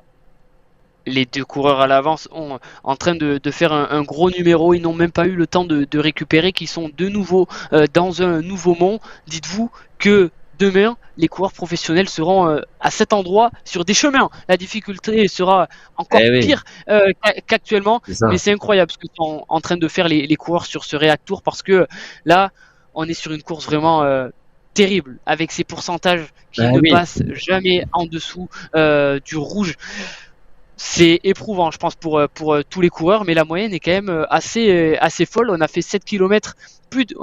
les deux coureurs à l'avance sont en train de faire un gros numéro. Ils n'ont même pas eu le temps de récupérer, qu'ils sont de nouveau dans un nouveau mont. Dites-vous que demain, les coureurs professionnels seront à cet endroit sur des chemins. La difficulté sera encore Eh oui. pire qu'actuellement. C'est ça. Mais c'est incroyable ce que sont en train de faire les coureurs sur ce React Tour, parce que là, on est sur une course vraiment terrible, avec ces pourcentages qui Ah ne oui. passent jamais en dessous du rouge. C'est éprouvant, je pense, pour tous les coureurs, mais la moyenne est quand même assez folle. On a fait 7 km, 8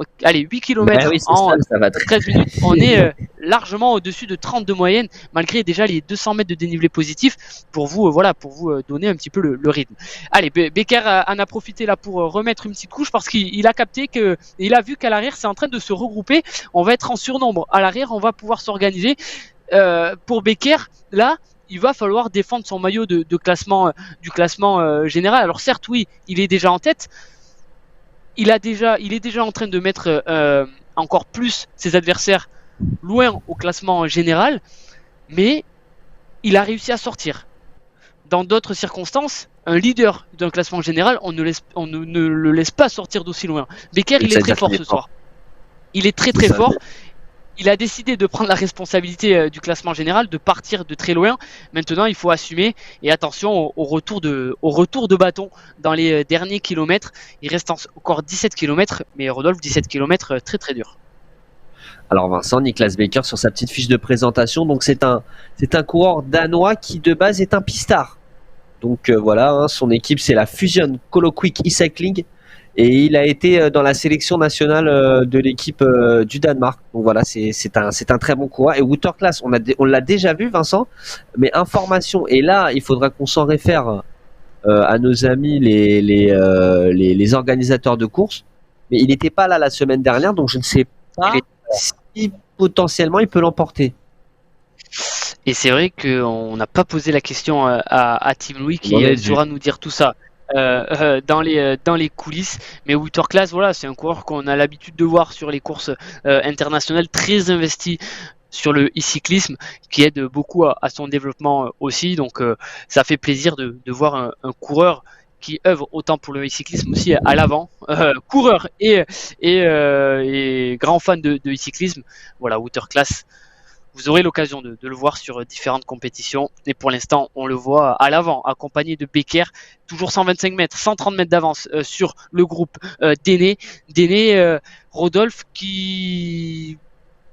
km Bah oui, c'est en ça va très 13 minutes. On est largement au-dessus de 30 de moyenne, malgré déjà les 200 mètres de dénivelé positif, pour vous donner un petit peu le rythme. Allez, Becker en a profité là pour remettre une petite couche, parce qu'il a capté il a vu qu'à l'arrière, c'est en train de se regrouper. On va être en surnombre à l'arrière, on va pouvoir s'organiser. Pour Becker, là, il va falloir défendre son maillot du classement général. Alors certes, oui, il est déjà en tête. Il est déjà en train de mettre encore plus ses adversaires loin au classement général, mais il a réussi à sortir. Dans d'autres circonstances, un leader d'un classement général, on ne le laisse pas sortir d'aussi loin. Becker, il est très fort ce soir. Il est très fort. Il a décidé de prendre la responsabilité du classement général, de partir de très loin. Maintenant, il faut assumer, et attention au retour de bâton dans les derniers kilomètres. Il reste encore 17 km, mais Rodolphe, 17 km très dur. Alors Vincent, Niklas Becker sur sa petite fiche de présentation, donc c'est un coureur danois qui de base est un pistard. Donc voilà, hein, son équipe c'est la Fusion Coloquick e-cycling et il a été dans la sélection nationale de l'équipe du Danemark. Donc voilà, c'est un très bon coureur. Et Waterclass, on l'a déjà vu, Vincent, mais information, et là il faudra qu'on s'en réfère à nos amis les organisateurs de courses, mais il n'était pas là la semaine dernière, donc je ne sais pas si potentiellement il peut l'emporter. Et c'est vrai qu'on n'a pas posé la question à Tim Louis qui saura nous dire tout ça dans les coulisses. Mais Wouter Klaas, voilà, c'est un coureur qu'on a l'habitude de voir sur les courses internationales, très investi sur le e-cyclisme, qui aide beaucoup à son développement aussi. Donc ça fait plaisir de voir un coureur qui œuvre autant pour le e-cyclisme aussi à l'avant, coureur et grand fan de e-cyclisme. Voilà, Wouter Klaas. Vous aurez l'occasion de le voir sur différentes compétitions. Et pour l'instant, on le voit à l'avant, accompagné de Becker, toujours 125 mètres, 130 mètres d'avance sur le groupe Déné. Rodolphe qui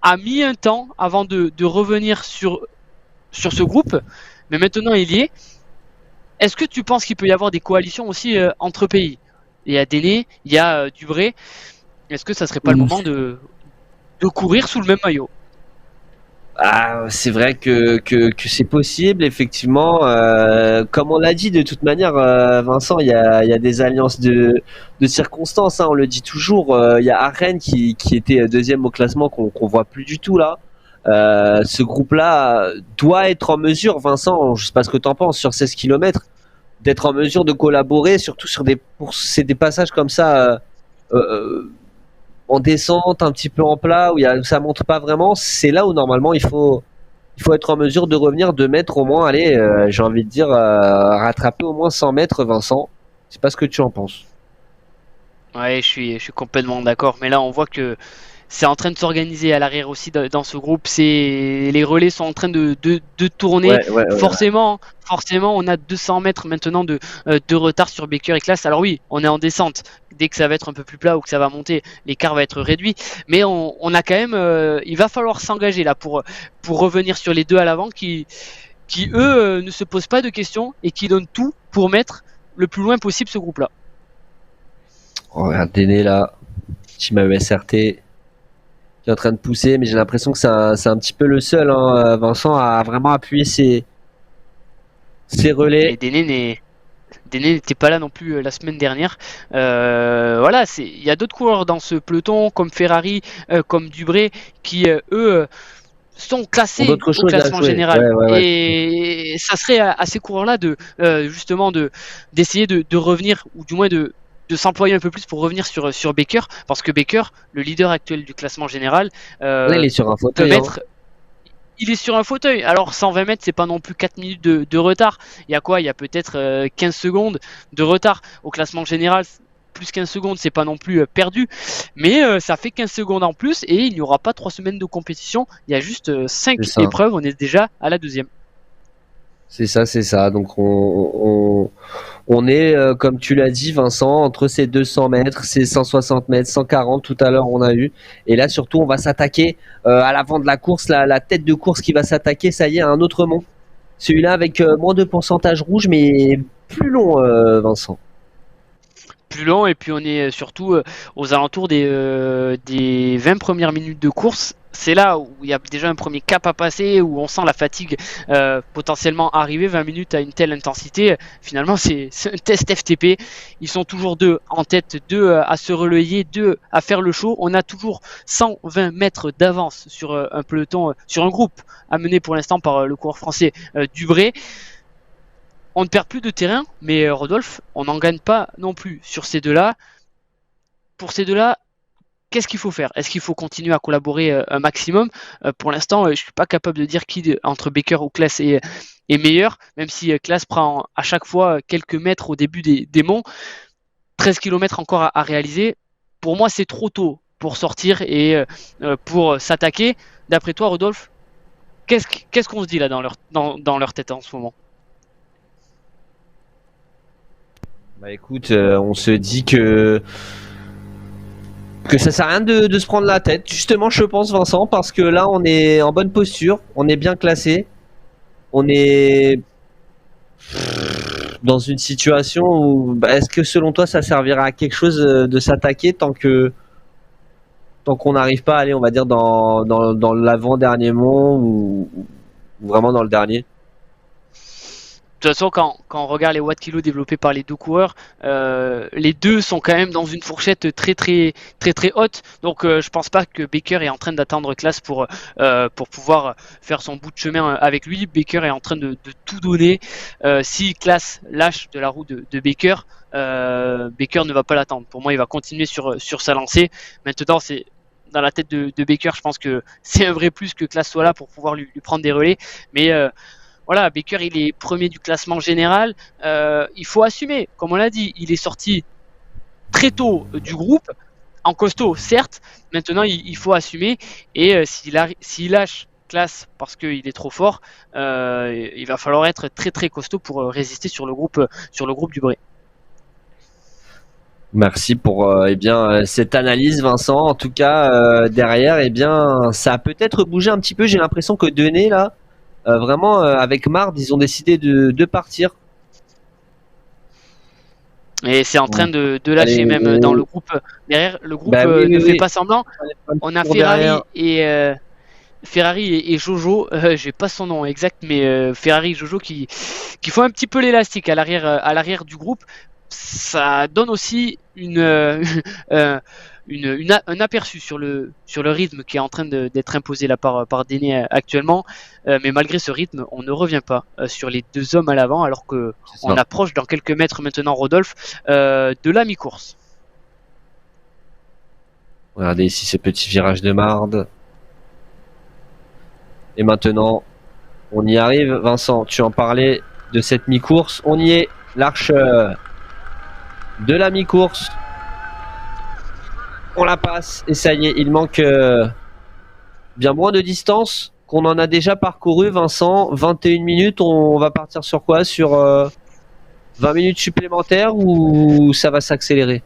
a mis un temps avant de revenir sur ce groupe, mais maintenant il y est. Est-ce que tu penses qu'il peut y avoir des coalitions aussi entre pays? Il y a Déné, il y a Dubré. Est-ce que ça serait pas le moment de courir sous le même maillot? C'est vrai que c'est possible, effectivement. Comme on l'a dit, de toute manière, Vincent, il y a des alliances de circonstances, hein, on le dit toujours. Il y a Arène qui était deuxième au classement, qu'on voit plus du tout là. Ce groupe-là doit être en mesure, Vincent, je sais pas ce que tu en penses, sur 16 km, d'être en mesure de collaborer, surtout sur des passages comme ça. En descente, un petit peu en plat, où ça monte pas vraiment, c'est là où normalement il faut être en mesure de revenir, de mettre au moins, allez, j'ai envie de dire, rattraper au moins 100 mètres, Vincent. Je sais pas ce que tu en penses. Ouais, je suis complètement d'accord. Mais là, on voit que c'est en train de s'organiser à l'arrière aussi dans ce groupe. Les relais sont en train de tourner. Ouais. Forcément, on a 200 mètres maintenant de retard sur Becker et Klaas. Alors oui, on est en descente. Dès que ça va être un peu plus plat ou que ça va monter, l'écart va être réduit. Mais on a quand même, il va falloir s'engager là pour revenir sur les deux à l'avant qui eux ne se posent pas de questions et qui donnent tout pour mettre le plus loin possible ce groupe-là. Oh, regarde Déné là, team SRT, qui est en train de pousser, mais j'ai l'impression que c'est un petit peu le seul, hein, Vincent, à vraiment appuyer ses relais. Et Déné n'était pas là non plus la semaine dernière. Voilà, il y a d'autres coureurs dans ce peloton, comme Ferrari, comme Dubré, qui eux sont classés au classement général. Ouais. Et ça serait à ces coureurs-là justement d'essayer de revenir, ou du moins de s'employer un peu plus pour revenir sur Becker, parce que Becker, le leader actuel du classement général, là il est sur un fauteuil. Il est sur un fauteuil. Alors 120 mètres, c'est pas non plus 4 minutes de retard. Il y a quoi? Il y a peut-être 15 secondes de retard. Au classement général, plus 15 secondes, c'est pas non plus perdu. Mais ça fait 15 secondes en plus et il n'y aura pas 3 semaines de compétition. Il y a juste 5 épreuves. On est déjà à la deuxième. C'est ça. Donc on est, comme tu l'as dit, Vincent, entre ces 200 mètres, ces 160 mètres, 140 tout à l'heure on a eu. Et là surtout on va s'attaquer à l'avant de la course, la tête de course qui va s'attaquer, ça y est, à un autre mont. Celui-là avec moins de pourcentage rouge mais plus long, Vincent. Plus long, et puis on est surtout aux alentours des 20 premières minutes de course. C'est là où il y a déjà un premier cap à passer, où on sent la fatigue potentiellement arriver. 20 minutes à une telle intensité, finalement c'est un test FTP. Ils sont toujours deux en tête, deux à se relayer, deux à faire le show. On a toujours 120 mètres d'avance sur un peloton, sur un groupe amené pour l'instant par le coureur français Dubré. On ne perd plus de terrain, mais Rodolphe, on n'en gagne pas non plus sur ces deux-là. Pour ces deux-là, qu'est-ce qu'il faut faire? Est-ce qu'il faut continuer à collaborer un maximum? Pour l'instant, je ne suis pas capable de dire qui entre Becker ou Klaas est meilleur, même si Klaas prend à chaque fois quelques mètres au début des monts. 13 km encore à réaliser. Pour moi, c'est trop tôt pour sortir et pour s'attaquer. D'après toi, Rodolphe, qu'est-ce qu'on se dit là dans leur tête en ce moment? Bah écoute, on se dit que ça sert à rien de se prendre la tête. Justement, je pense, Vincent, parce que là, on est en bonne posture, on est bien classé, on est dans une situation où, est-ce que selon toi, ça servira à quelque chose de s'attaquer tant qu'on n'arrive pas à aller, on va dire, dans l'avant-dernier mont ou vraiment dans le dernier? De toute façon, quand on regarde les watts kilo développés par les deux coureurs, les deux sont quand même dans une fourchette très très très très haute. Donc je pense pas que Baker est en train d'attendre Class pour pouvoir faire son bout de chemin avec lui. Baker est en train de tout donner. Si Class lâche de la roue de Baker, Baker ne va pas l'attendre. Pour moi, il va continuer sur sa lancée. Maintenant, c'est dans la tête de Baker, je pense que c'est un vrai plus que Class soit là pour pouvoir lui prendre des relais. Mais voilà, Baker, il est premier du classement général. Il faut assumer, comme on l'a dit, il est sorti très tôt du groupe, en costaud, certes. Maintenant, il faut assumer. Et s'il lâche Class parce qu'il est trop fort, il va falloir être très très costaud pour résister sur le groupe du Bray. Merci pour cette analyse, Vincent. En tout cas, derrière, ça a peut-être bougé un petit peu. J'ai l'impression que Denay, là, vraiment, avec Mard, ils ont décidé de partir. Et c'est en train de lâcher. Allez, même dans le groupe. Derrière, le groupe ne fait pas semblant. On a Ferrari et Jojo, j'ai pas son nom exact, mais Ferrari et Jojo qui font un petit peu l'élastique à l'arrière du groupe. Ça donne aussi un aperçu sur le rythme qui est en train d'être imposé là par Denay actuellement. Mais malgré ce rythme, on ne revient pas sur les deux hommes à l'avant, alors qu'on approche dans quelques mètres maintenant, Rodolphe, de la mi-course. Regardez ici ce petit virage de Marde. Et maintenant, on y arrive. Vincent, tu en parlais de cette mi-course. On y est. L'arche de la mi-course. On la passe. Et ça y est, il manque bien moins de distance qu'on en a déjà parcouru, Vincent. 21 minutes. On va partir sur quoi? Sur 20 minutes supplémentaires ou ça va s'accélérer?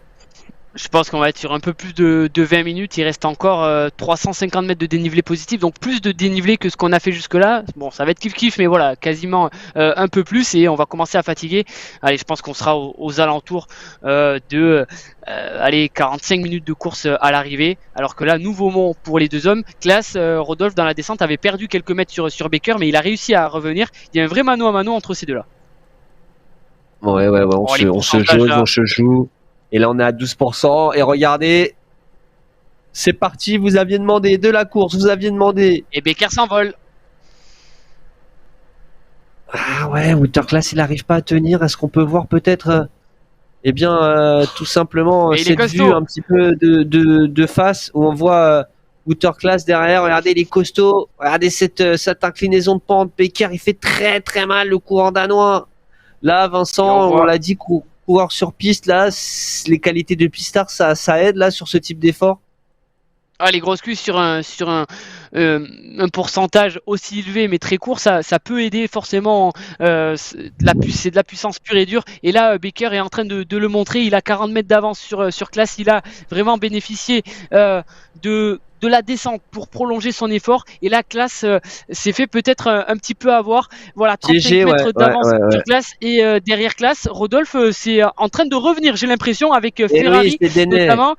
Je pense qu'on va être sur un peu plus de 20 minutes. Il reste encore 350 mètres de dénivelé positif, donc plus de dénivelé que ce qu'on a fait jusque-là. Bon, ça va être kiff-kiff, mais voilà, quasiment un peu plus, et on va commencer à fatiguer. Allez, je pense qu'on sera aux alentours de 45 minutes de course à l'arrivée. Alors que là, nouveau mot pour les deux hommes. Class, Rodolphe, dans la descente, avait perdu quelques mètres sur Baker, mais il a réussi à revenir. Il y a un vrai mano à mano entre ces deux-là. Ouais, on se joue. Et là, on est à 12%. Et regardez, c'est parti. Vous aviez demandé de la course. Vous aviez demandé. Et Baker s'envole. Ah ouais, Waterclass, il n'arrive pas à tenir. Est-ce qu'on peut voir peut-être, tout simplement, cette vue un petit peu de face où on voit Waterclass derrière. Regardez les costauds. Regardez cette inclinaison de pente. Baker, il fait très très mal le courant danois. Là, Vincent, on l'a dit, coureur sur piste, là, les qualités de pistard, ça aide là sur ce type d'effort. Ah, les grosses cuisses sur un pourcentage aussi élevé mais très court, ça peut aider forcément. C'est de la puissance pure et dure. Et là, Baker est en train de le montrer. Il a 40 mètres d'avance sur Class. Il a vraiment bénéficié de la descente pour prolonger son effort. Et là, Class s'est fait peut-être un petit peu avoir. Voilà, 35 mètres d'avance sur Class. Et derrière Class, Rodolphe, c'est en train de revenir, j'ai l'impression, avec Ferrari notamment.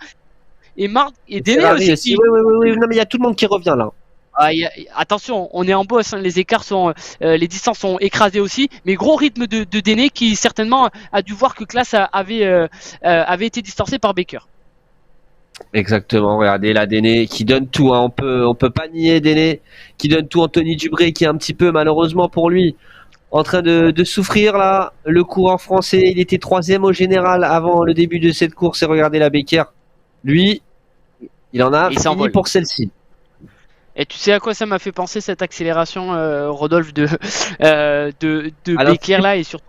Et Mard et Denay aussi. Oui. Non, mais il y a tout le monde qui revient là. Attention, on est en boss, hein, les écarts sont, les distances sont écrasées aussi, mais gros rythme de Denay qui certainement a dû voir que Class avait été distancé par Baker. Exactement, regardez la Denay qui donne tout, hein. On peut pas nier Denay qui donne tout. Anthony Dubré qui est un petit peu, malheureusement pour lui, en train de souffrir là. Le coureur français, il était 3e au général avant le début de cette course, et regardez la Baker, lui, il en a fini pour celle-ci. Et tu sais à quoi ça m'a fait penser cette accélération, Rodolphe, de Baker là, et surtout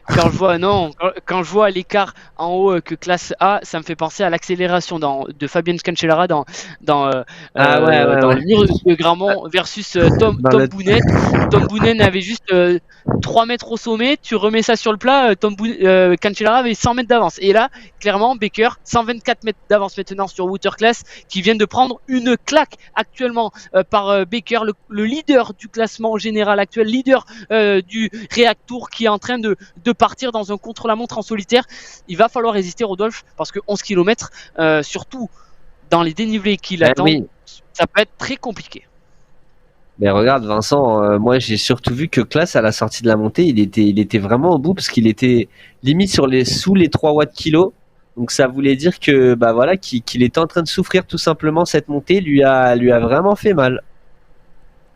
quand je vois l'écart en haut que Class A, ça me fait penser à l'accélération de Fabien Cancellara dans le mur de Gramont versus Tom Boonen. Tom Boonen avait juste 3 mètres au sommet, tu remets ça sur le plat, Cancellara avait 100 mètres d'avance. Et là, clairement, Baker, 124 mètres d'avance maintenant sur Waterclass, qui vient de prendre une claque actuellement par Baker, le leader du classement général actuel, leader du React Tour, qui est en train de partir dans un contre-la-montre en solitaire. Il va falloir résister, Rodolphe, parce que 11 km, surtout dans les dénivelés qu'il attend, ça peut être très compliqué. Mais regarde Vincent, moi j'ai surtout vu que Classe à la sortie de la montée, il était vraiment au bout parce qu'il était limite sous les 3 watts kilo. Donc ça voulait dire que bah voilà qu'il était en train de souffrir tout simplement. Cette montée lui a vraiment fait mal.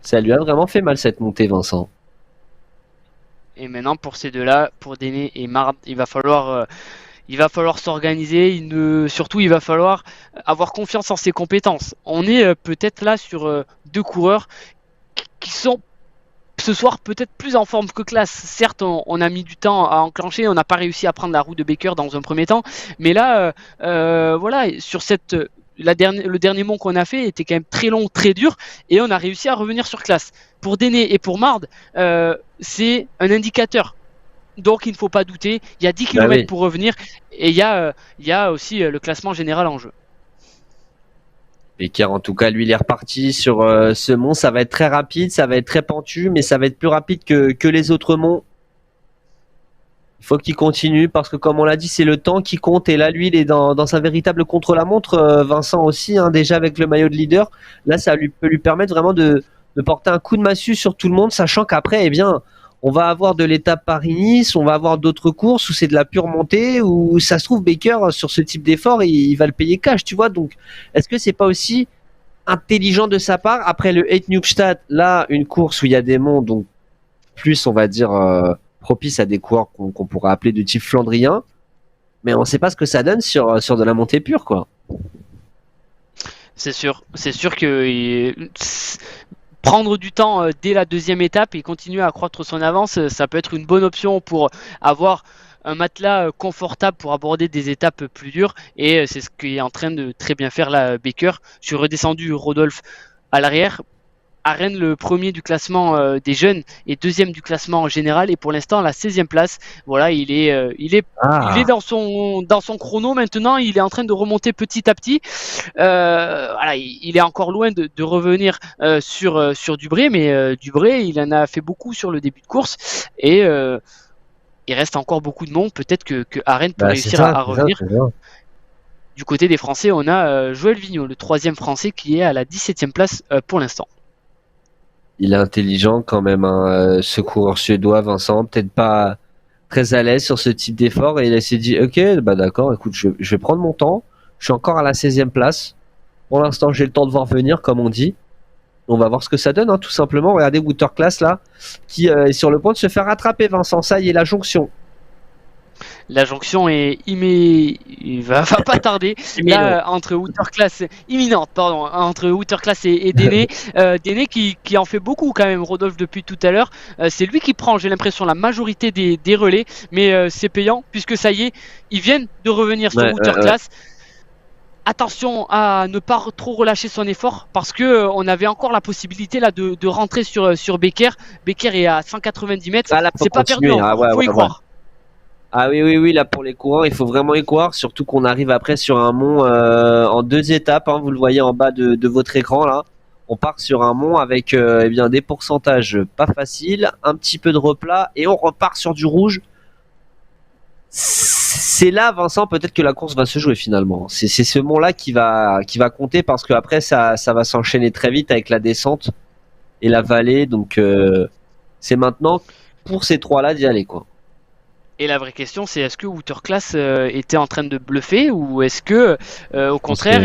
Ça lui a vraiment fait mal cette montée, Vincent. Et maintenant, pour ces deux-là, pour Déné et Mard, il va falloir s'organiser. Surtout, il va falloir avoir confiance en ses compétences. On est peut-être là sur deux coureurs qui sont ce soir peut-être plus en forme que Classe. Certes, on a mis du temps à enclencher, on n'a pas réussi à prendre la roue de Baker dans un premier temps, mais là, voilà, sur le dernier mont qu'on a fait était quand même très long, très dur, et on a réussi à revenir sur Classe. Pour Déné et pour Mard, c'est un indicateur. Donc il ne faut pas douter, il y a 10 Bah km oui. pour revenir, et il y a aussi le classement général en jeu. Becker, en tout cas, lui, il est reparti sur ce mont. Ça va être très rapide, ça va être très pentu, mais ça va être plus rapide que les autres monts. Il faut qu'il continue parce que, comme on l'a dit, c'est le temps qui compte. Et là, lui, il est dans un véritable contre-la-montre. Vincent aussi, hein, déjà avec le maillot de leader. Là, ça peut lui permettre vraiment de porter un coup de massue sur tout le monde, sachant qu'après, eh bien, on va avoir de l'étape Paris-Nice, on va avoir d'autres courses où c'est de la pure montée, où ça se trouve, Baker, sur ce type d'effort, il va le payer cash, tu vois. Donc, est-ce que c'est pas aussi intelligent de sa part après le Heidnupstadt, là, une course où il y a des monts, donc plus, on va dire, propice à des coureurs qu'on pourrait appeler de type flandrien, mais on ne sait pas ce que ça donne sur de la montée pure, quoi. C'est sûr que prendre du temps dès la deuxième étape et continuer à accroître son avance, ça peut être une bonne option pour avoir un matelas confortable pour aborder des étapes plus dures, et c'est ce qu'est en train de très bien faire là Baker. Je suis redescendu Rodolphe à l'arrière. Arène, le premier du classement des jeunes et deuxième du classement général, et pour l'instant à la 16e place. Voilà, il est dans son chrono maintenant, il est en train de remonter petit à petit. Voilà, il est encore loin de revenir sur Dubré, mais Dubré, il en a fait beaucoup sur le début de course, et il reste encore beaucoup de monde. Peut-être que Arène peut réussir à revenir. Du côté des Français, on a Joël Vigneault, le troisième Français, qui est à la 17e place pour l'instant. Il est intelligent quand même, hein, ce coureur suédois, Vincent, peut-être pas très à l'aise sur ce type d'effort, et il s'est dit, ok, bah d'accord, écoute, je vais prendre mon temps, je suis encore à la 16e place, pour l'instant j'ai le temps de voir venir, comme on dit, on va voir ce que ça donne, hein, tout simplement. Regardez Waterclass là, qui est sur le point de se faire rattraper, Vincent, ça y est, la jonction. La jonction il va pas tarder là, entre Waterclass imminente, pardon, entre Waterclass et Déné. Déné qui en fait beaucoup quand même, Rodolphe, depuis tout à l'heure. C'est lui qui prend, j'ai l'impression, la majorité des relais, mais c'est payant puisque ça y est, ils viennent de revenir sur Waterclass. Attention à ne pas trop relâcher son effort, parce que on avait encore la possibilité là de rentrer sur Becker. Becker est à 190 mètres, c'est pas perdu, faut y croire. Ah oui, là pour les coureurs, il faut vraiment y croire, surtout qu'on arrive après sur un mont en 2 étapes, hein, vous le voyez en bas de votre écran là. On part sur un mont avec eh bien, des pourcentages pas faciles, un petit peu de replat, et on repart sur du rouge. C'est là, Vincent, peut-être que la course va se jouer finalement. C'est ce mont-là qui va compter, parce que après ça va s'enchaîner très vite avec la descente et la vallée, donc c'est maintenant pour ces trois-là d'y aller, quoi. Et la vraie question, c'est est-ce que Waterclass était en train de bluffer, ou est-ce que au contraire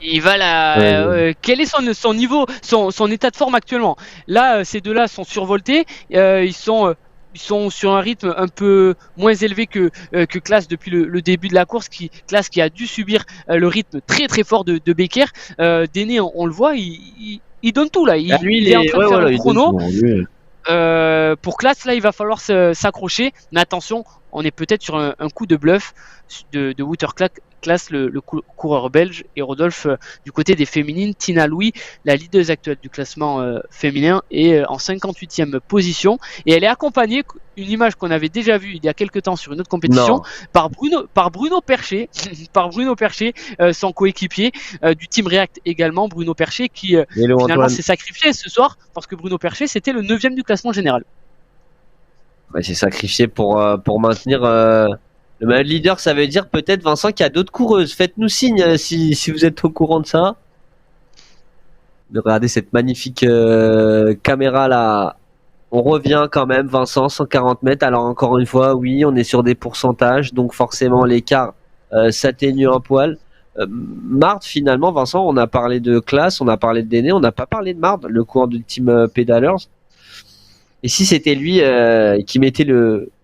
il va quel est son niveau, son état de forme actuellement? Là, ces deux-là sont survoltés, ils sont sur un rythme un peu moins élevé que Class depuis le début de la course, Class qui a dû subir le rythme très très fort de Becker. Déné, on le voit, il donne tout là, il est en train de faire le chrono. Pour Class, là, il va falloir s'accrocher, mais attention, on est peut-être sur un coup de bluff de Waterclass, le coureur belge, et Rodolphe du côté des féminines. Tina Louis, la leader actuelle du classement féminin, est en 58e position, et elle est accompagnée, une image qu'on avait déjà vue il y a quelques temps sur une autre compétition, par Bruno Perchet, son coéquipier du Team React également, Bruno Perchet, qui finalement s'est sacrifié ce soir, parce que Bruno Perchet, c'était le 9e du classement général. Ouais, c'est sacrifié pour maintenir le maillot de leader. Ça veut dire peut-être, Vincent, qu'il y a d'autres coureuses. Faites-nous signe si vous êtes au courant de ça. Regardez cette magnifique caméra là. On revient quand même, Vincent, 140 mètres. Alors encore une fois, oui, on est sur des pourcentages, donc forcément l'écart s'atténue un poil. Mard, finalement, Vincent, on a parlé de classe, on a parlé de Déné, on n'a pas parlé de Mard, le coureur du team Pedalers. Et si c'était lui qui mettait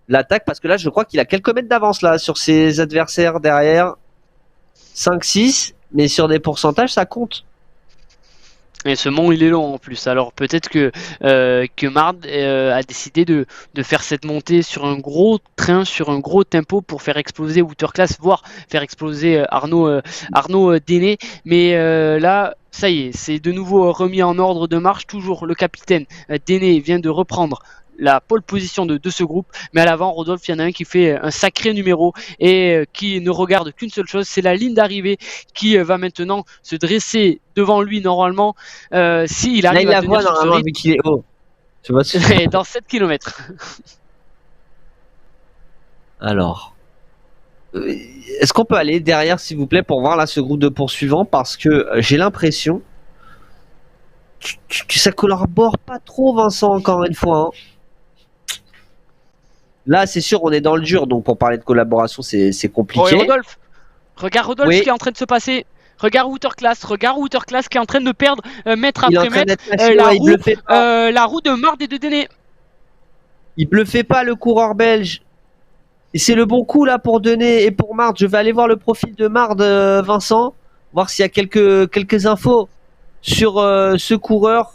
l'attaque, parce que là, je crois qu'il a quelques mètres d'avance là sur ses adversaires derrière, 5-6, mais sur des pourcentages, ça compte. Et ce mont, il est long en plus. Alors peut-être que Mard a décidé de faire cette montée sur un gros train, sur un gros tempo pour faire exploser Waterclass, voire faire exploser Arnaud Déné. Mais là, ça y est, c'est de nouveau remis en ordre de marche. Toujours le capitaine Déné vient de reprendre la pole position de ce groupe, mais à l'avant, Rodolphe, il y en a un qui fait un sacré numéro et qui ne regarde qu'une seule chose, c'est la ligne d'arrivée qui va maintenant se dresser devant lui normalement s'il arrive là, il à tenir sur ce rythme vu qu'il est haut. Tu vois, dans 7 km. Alors, est-ce qu'on peut aller derrière, s'il vous plaît, pour voir là ce groupe de poursuivants, parce que j'ai l'impression que ça collabore pas trop, Vincent, encore une fois. Hein. Là, c'est sûr, on est dans le dur, donc pour parler de collaboration, c'est compliqué. Oh, et Rodolphe, regarde Rodolphe Oui. ce qui est en train de se passer. Regarde Waterclass qui est en train de perdre mètre Il est en après train mètre d'être lâché, la roue de Mard et de Déné. Il bluffait pas le coureur belge. Et c'est le bon coup là pour Déné et pour Mard. Je vais aller voir le profil de Mard, Vincent, voir s'il y a quelques infos sur ce coureur.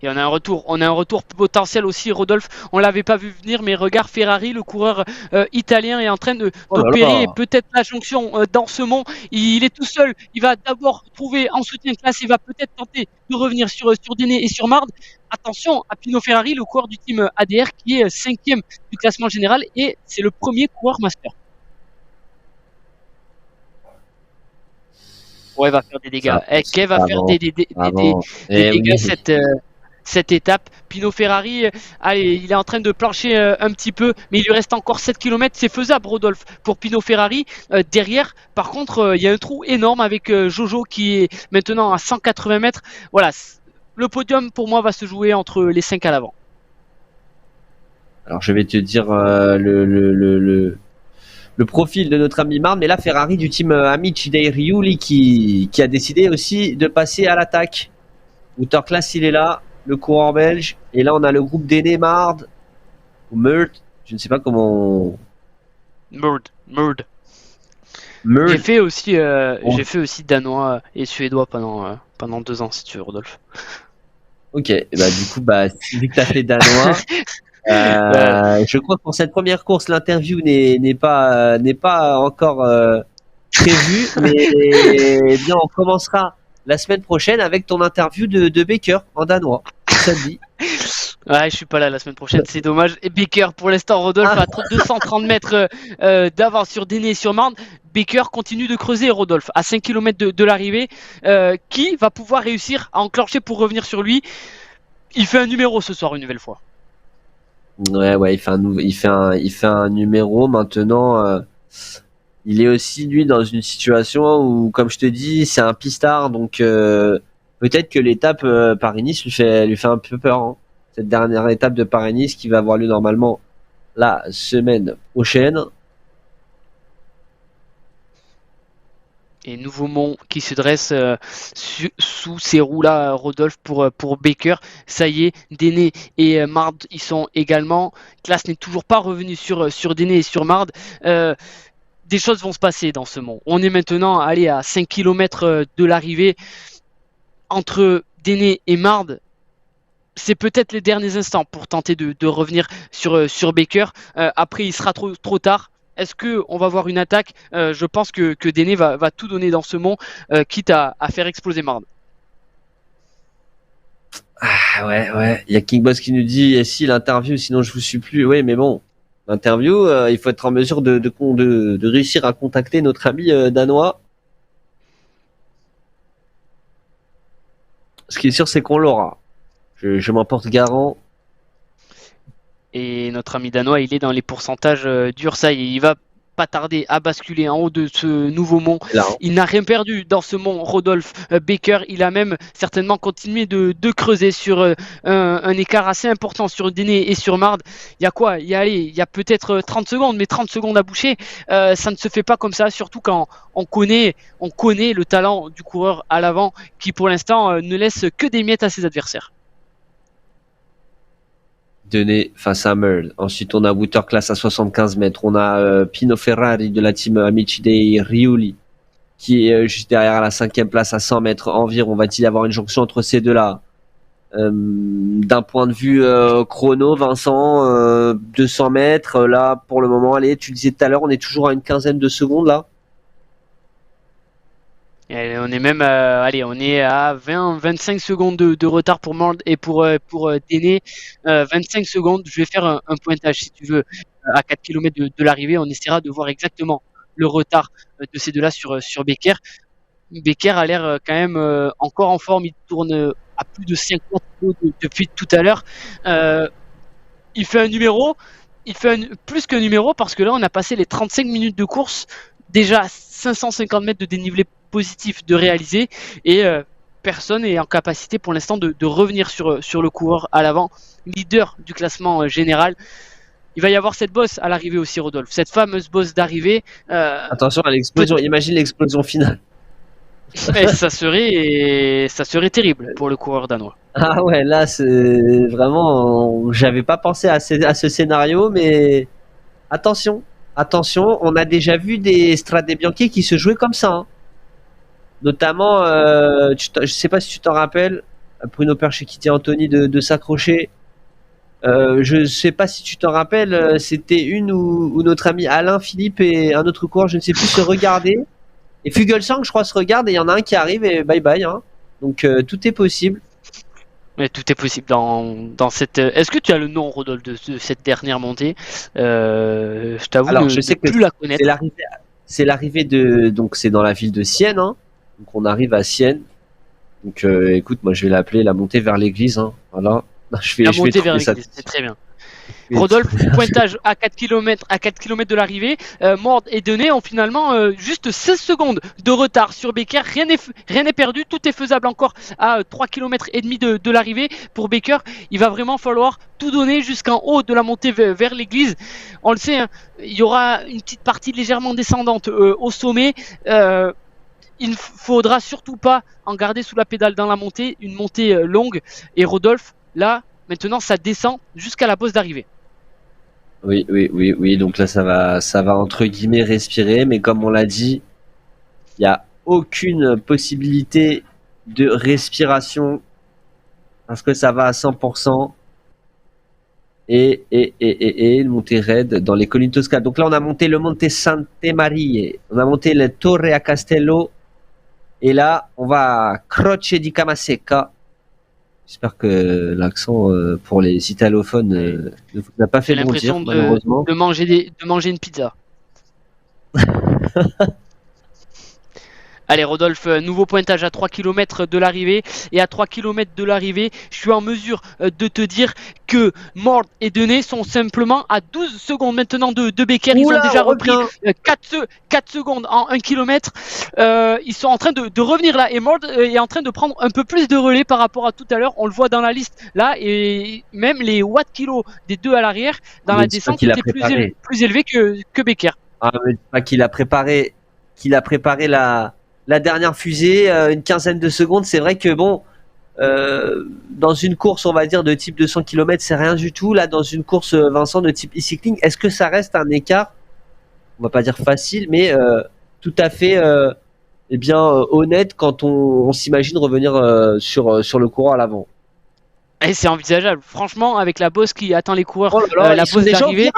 Et on a un retour potentiel aussi, Rodolphe. On l'avait pas vu venir, mais regarde Ferrari, le coureur italien est en train d'opérer et peut-être la jonction dans ce mont. Il est tout seul. Il va d'abord trouver en soutien de classe. Il va peut-être tenter de revenir sur Déné et sur Mard. Attention à Pino Ferrari, le coureur du team ADR qui est 5e du classement général et c'est le premier coureur master. Ouais, va faire des dégâts. Kev va faire des dégâts cette étape. Pino Ferrari, allez, il est en train de plancher un petit peu, mais il lui reste encore 7 km. C'est faisable, Rodolphe, pour Pino Ferrari. Derrière, par contre, il y a un trou énorme avec Jojo qui est maintenant à 180 mètres. Voilà, le podium pour moi va se jouer entre les 5 à l'avant. Alors je vais te dire le profil de notre ami Mard, mais là Ferrari du team Amici dei Riuli qui a décidé aussi de passer à l'attaque. Waterclass, il est là, le coureur belge, et là on a le groupe Déné, Mard ou Merd, je ne sais pas comment. Merd. J'ai fait aussi danois et suédois pendant 2 ans, si tu veux, Rodolphe. Ok, bah du coup, vu que tu as fait danois, je crois que pour cette première course, l'interview n'est pas encore prévue, mais bien on commencera la semaine prochaine avec ton interview de Baker en danois. Samedi. Ouais, je suis pas là la semaine prochaine, c'est dommage. Et Baker, pour l'instant, Rodolphe à 230 mètres d'avance sur Déné et sur Marne. Baker continue de creuser, Rodolphe, à 5 km de l'arrivée. Qui va pouvoir réussir à enclencher pour revenir sur lui? Il fait un numéro ce soir, une nouvelle fois. Ouais, il fait un numéro maintenant. Il est aussi lui dans une situation où, comme je te dis, c'est un pistard, donc peut-être que l'étape Paris-Nice lui fait un peu peur. Hein. Cette dernière étape de Paris-Nice qui va avoir lieu normalement la semaine prochaine. Et nouveau mont qui se dresse sous ces roues-là, Rodolphe, pour Baker. Ça y est, Déné et Mard, ils sont également. Classe n'est toujours pas revenu sur Déné et sur Mard. Des choses vont se passer dans ce mont. On est maintenant allé à 5 km de l'arrivée. Entre Déné et Mard, c'est peut-être les derniers instants pour tenter de revenir sur Baker. Après, il sera trop tard. Est-ce qu'on va voir une attaque? Je pense que Déné va tout donner dans ce mont, quitte à faire exploser Mard. Ah ouais. Il y a King Boss qui nous dit si l'interview, sinon je vous suis plus. Oui, mais bon, l'interview, il faut être en mesure de réussir à contacter notre ami danois. Ce qui est sûr, c'est qu'on l'aura. Je m'en porte garant. Et notre ami danois, il est dans les pourcentages durs. Ça, il va pas tarder à basculer en haut de ce nouveau mont. Là, Il n'a rien perdu dans ce mont, Rodolphe Becker. Il a même certainement continué de creuser sur un écart assez important sur Déné et sur Marde. Il y a quoi? Il y a peut-être 30 secondes, mais 30 secondes à boucher, ça ne se fait pas comme ça, surtout quand on connaît le talent du coureur à l'avant qui pour l'instant ne laisse que des miettes à ses adversaires. Déné face à Merle. Ensuite, on a Waterclass à 75 mètres. On a Pino Ferrari de la team Amici dei Riuli qui est juste derrière à la 5e place à 100 mètres environ. Va-t-il y avoir une jonction entre ces deux-là? D'un point de vue chrono, Vincent, 200 mètres, là, pour le moment, allez, tu disais tout à l'heure, on est toujours à une quinzaine de secondes, là. Et on est même on est à 25 secondes de retard pour Mord et pour Déné. 25 secondes, je vais faire un pointage si tu veux à 4 km de l'arrivée. On essaiera de voir exactement le retard de ces deux-là sur Becker. Becker a l'air quand même encore en forme, il tourne à plus de 50 kg depuis tout à l'heure. Il fait un numéro, plus qu'un numéro parce que là on a passé les 35 minutes de course, déjà 550 mètres de dénivelé positif de réaliser et personne n'est en capacité pour l'instant de revenir sur le coureur à l'avant, leader du classement général. Il va y avoir cette bosse à l'arrivée aussi, Rodolphe, cette fameuse bosse d'arrivée. Attention à l'explosion, imagine l'explosion finale. Et ça serait terrible pour le coureur danois. Ah ouais, là, c'est vraiment, j'avais pas pensé à ce scénario, mais attention, on a déjà vu des Strade Bianche qui se jouaient comme ça, hein. Notamment, je sais pas si tu t'en rappelles, Bruno Perchekiti Anthony de s'accrocher. Je sais pas si tu t'en rappelles, c'était une où notre ami Alain Philippe et un autre coureur, je ne sais plus, se regarder. Et Fuglsang, je crois, se regarde et il y en a un qui arrive et bye bye, hein. Donc tout est possible. Mais tout est possible dans cette. Est-ce que tu as le nom, Rodolphe, de cette dernière montée? Je t'avoue je sais plus la connaître. C'est l'arrivée de, donc c'est dans la ville de Sienne, hein. Donc on arrive à Sienne. Donc écoute, moi je vais l'appeler la montée vers l'église, hein. Voilà. La montée vers l'église, c'est très bien. Rodolphe, pointage à 4 km de l'arrivée. Mord et Déné ont finalement juste 16 secondes de retard sur Becker. Rien n'est perdu, tout est faisable encore à 3 km et demi de l'arrivée pour Becker. Il va vraiment falloir tout donner jusqu'en haut de la montée vers l'église. On le sait, hein, il y aura une petite partie légèrement descendante au sommet. Il ne faudra surtout pas en garder sous la pédale dans la montée, une montée longue. Et Rodolphe, là, maintenant, ça descend jusqu'à la bosse d'arrivée. Oui. Donc là, ça va entre guillemets respirer, mais comme on l'a dit, il n'y a aucune possibilité de respiration parce que ça va à 100%. Et une montée raide dans les collines toscanes. Donc là, on a monté le Monte Sante Marie, on a monté le Torre a Castello, et là, on va à Croce di Camaseca. J'espère que l'accent pour les italophones ne vous a pas fait bondir, malheureusement. De manger une pizza. Allez Rodolphe, nouveau pointage à 3 km de l'arrivée. Et à 3 km de l'arrivée, je suis en mesure de te dire que Mord et Déné sont simplement à 12 secondes maintenant de Becker. Ils ont déjà repris 4 secondes en 1 km. Ils sont en train de revenir là. Et Mord est en train de prendre un peu plus de relais par rapport à tout à l'heure. On le voit dans la liste là. Et même les watts kilos des deux à l'arrière dans la descente étaient plus élevés que Becker. Ah, mais pas qu'il a préparé la dernière fusée, une quinzaine de secondes. C'est vrai que bon, dans une course, on va dire, de type 200 km, c'est rien du tout. Là, dans une course, Vincent, de type e-cycling, est-ce que ça reste un écart, on va pas dire facile, mais tout à fait honnête quand on s'imagine revenir sur le courant à l'avant? Et c'est envisageable. Franchement, avec la bosse qui attend les coureurs, la bosse d'arrivée,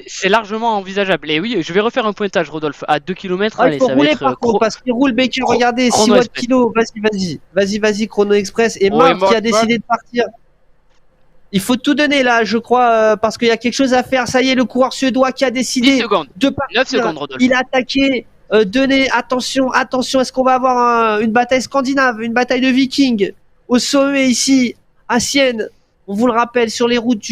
c'est largement envisageable. Et oui, je vais refaire un pointage, Rodolphe, à 2 km. Il faut rouler par contre, parce qu'il roule Becker. Regardez, 6 watts kilo. Vas-y, Chrono Express. Et Marc qui a décidé de partir. Il faut tout donner là, je crois, parce qu'il y a quelque chose à faire. Ça y est, le coureur suédois qui a décidé de partir. 9 secondes, Rodolphe. Il a attaqué. Déné, attention, est-ce qu'on va avoir une bataille scandinave, une bataille de vikings au sommet ici, à Sienne? On vous le rappelle, sur les routes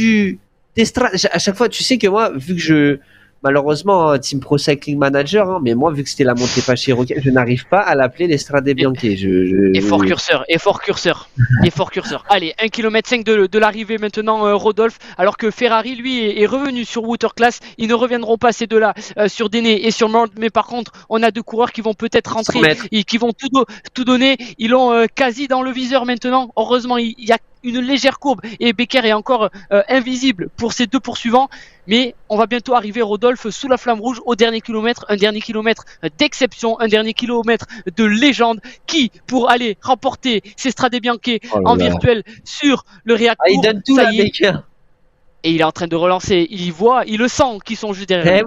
à chaque fois, tu sais que moi, vu que malheureusement, Team Pro Cycling Manager, hein, mais moi, vu que c'était la montée pas chez Rocket, je n'arrive pas à l'appeler les Strade Bianche. Effort curseur, effort curseur, effort curseur. Allez, 1 km 5 de l'arrivée maintenant, Rodolphe, alors que Ferrari, lui, est revenu sur Waterclass. Ils ne reviendront pas ces deux-là sur Déné et sur Mort, mais par contre, on a deux coureurs qui vont peut-être rentrer et qui vont tout donner. Ils l'ont quasi dans le viseur maintenant. Heureusement, il y a une légère courbe et Becker est encore invisible pour ses deux poursuivants, mais on va bientôt arriver, Rodolphe, sous la flamme rouge au dernier kilomètre, un dernier kilomètre d'exception, un dernier kilomètre de légende qui, pour aller remporter ces Strade Bianche en virtuel sur le réacteur, il donne tout là, Becker. Et il est en train de relancer, il voit, il le sent qu'ils sont juste derrière.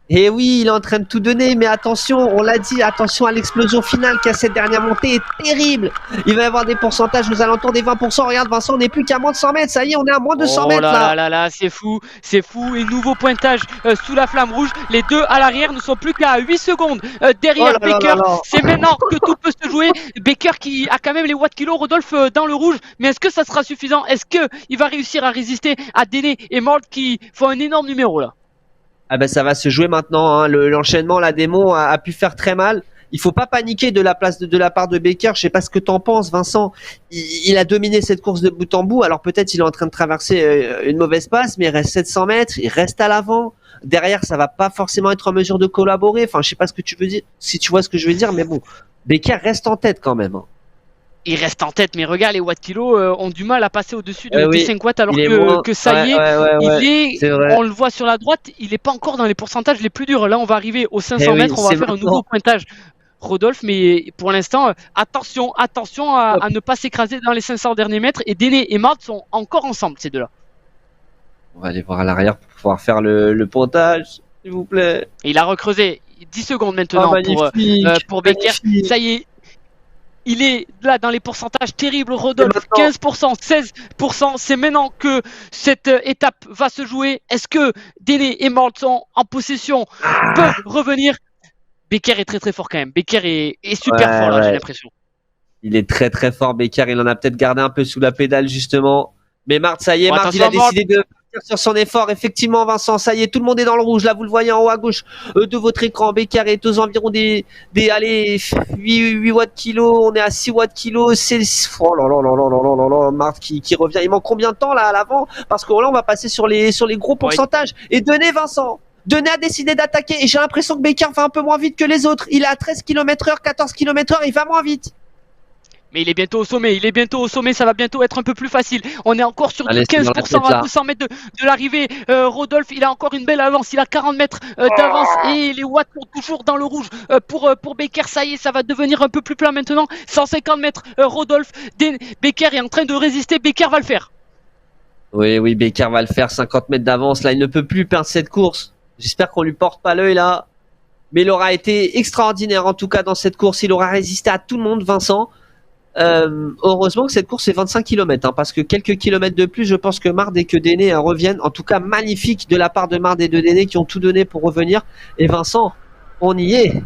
Et oui, il est en train de tout donner, mais attention, on l'a dit, attention à l'explosion finale car cette dernière montée est terrible. Il va y avoir des pourcentages aux alentours des 20%. Regarde Vincent, on n'est plus qu'à moins de 100 mètres, ça y est, on est à moins de 100 mètres là. Oh là là, c'est fou. Et nouveau pointage sous la flamme rouge. Les deux à l'arrière ne sont plus qu'à 8 secondes derrière Becker. C'est maintenant que tout peut se jouer. Becker qui a quand même les watts kilos, Rodolphe dans le rouge, mais est-ce que ça sera suffisant? Est-ce qu'il va réussir à résister à Déné et Mort qui font un énorme numéro là? Ah ben ça va se jouer maintenant, hein. L'enchaînement, la démon a pu faire très mal. Il faut pas paniquer de la part de Becker. Je sais pas ce que t'en penses, Vincent. Il a dominé cette course de bout en bout. Alors peut-être il est en train de traverser une mauvaise passe, mais il reste 700 mètres, il reste à l'avant. Derrière, ça va pas forcément être en mesure de collaborer. Enfin, je sais pas ce que tu veux dire, si tu vois ce que je veux dire, mais bon, Becker reste en tête quand même, hein. Il reste en tête, mais regarde, les watts kilos ont du mal à passer au-dessus des 5 watts, alors que ça y est, on le voit sur la droite, il n'est pas encore dans les pourcentages les plus durs. Là, on va arriver aux 500 mètres, on va faire un nouveau pointage, Rodolphe, mais pour l'instant, attention à ne pas s'écraser dans les 500 derniers mètres, et Déné et Mart sont encore ensemble, ces deux-là. On va aller voir à l'arrière pour pouvoir faire le pointage, s'il vous plaît. Et il a recreusé 10 secondes maintenant pour Becker, ça y est. Il est là dans les pourcentages terribles, Rodolphe, 15%, 16%. C'est maintenant que cette étape va se jouer. Est-ce que Déné et Mort sont en possession, peuvent revenir? Becker est très très fort quand même. Becker est super fort là, j'ai l'impression. Il est très très fort, Becker. Il en a peut-être gardé un peu sous la pédale justement. Mais Mart, ça y est, Mart, il a décidé de partir sur son effort. Effectivement, Vincent, ça y est, tout le monde est dans le rouge. Là, vous le voyez en haut à gauche de votre écran. Becker est aux environs des 8 watts kilos. On est à 6 watts kilos. C'est oh là là là là là là là, Mart qui revient. Il manque combien de temps là à l'avant? Parce que là, on va passer sur les gros pourcentages. Et Déné, Vincent. Déné a décidé d'attaquer et j'ai l'impression que Becker va un peu moins vite que les autres. Il est à 13 km/h, 14 km/h, il va moins vite. Mais il est bientôt au sommet, ça va bientôt être un peu plus facile. On est encore sur du 15% à 200 mètres de l'arrivée. Rodolphe, il a encore une belle avance, il a 40 mètres d'avance et les watts sont toujours dans le rouge pour Becker. Ça y est, ça va devenir un peu plus plat maintenant. 150 mètres, Rodolphe, Becker est en train de résister, Becker va le faire. Oui, Becker va le faire, 50 mètres d'avance. Là, il ne peut plus perdre cette course. J'espère qu'on lui porte pas l'œil là. Mais il aura été extraordinaire en tout cas dans cette course. Il aura résisté à tout le monde, Vincent. Heureusement que cette course est 25 km, hein, parce que quelques kilomètres de plus, je pense que Mard et que Déné reviennent. En tout cas, magnifique de la part de Mard et de Déné qui ont tout donné pour revenir. Et Vincent, on y est.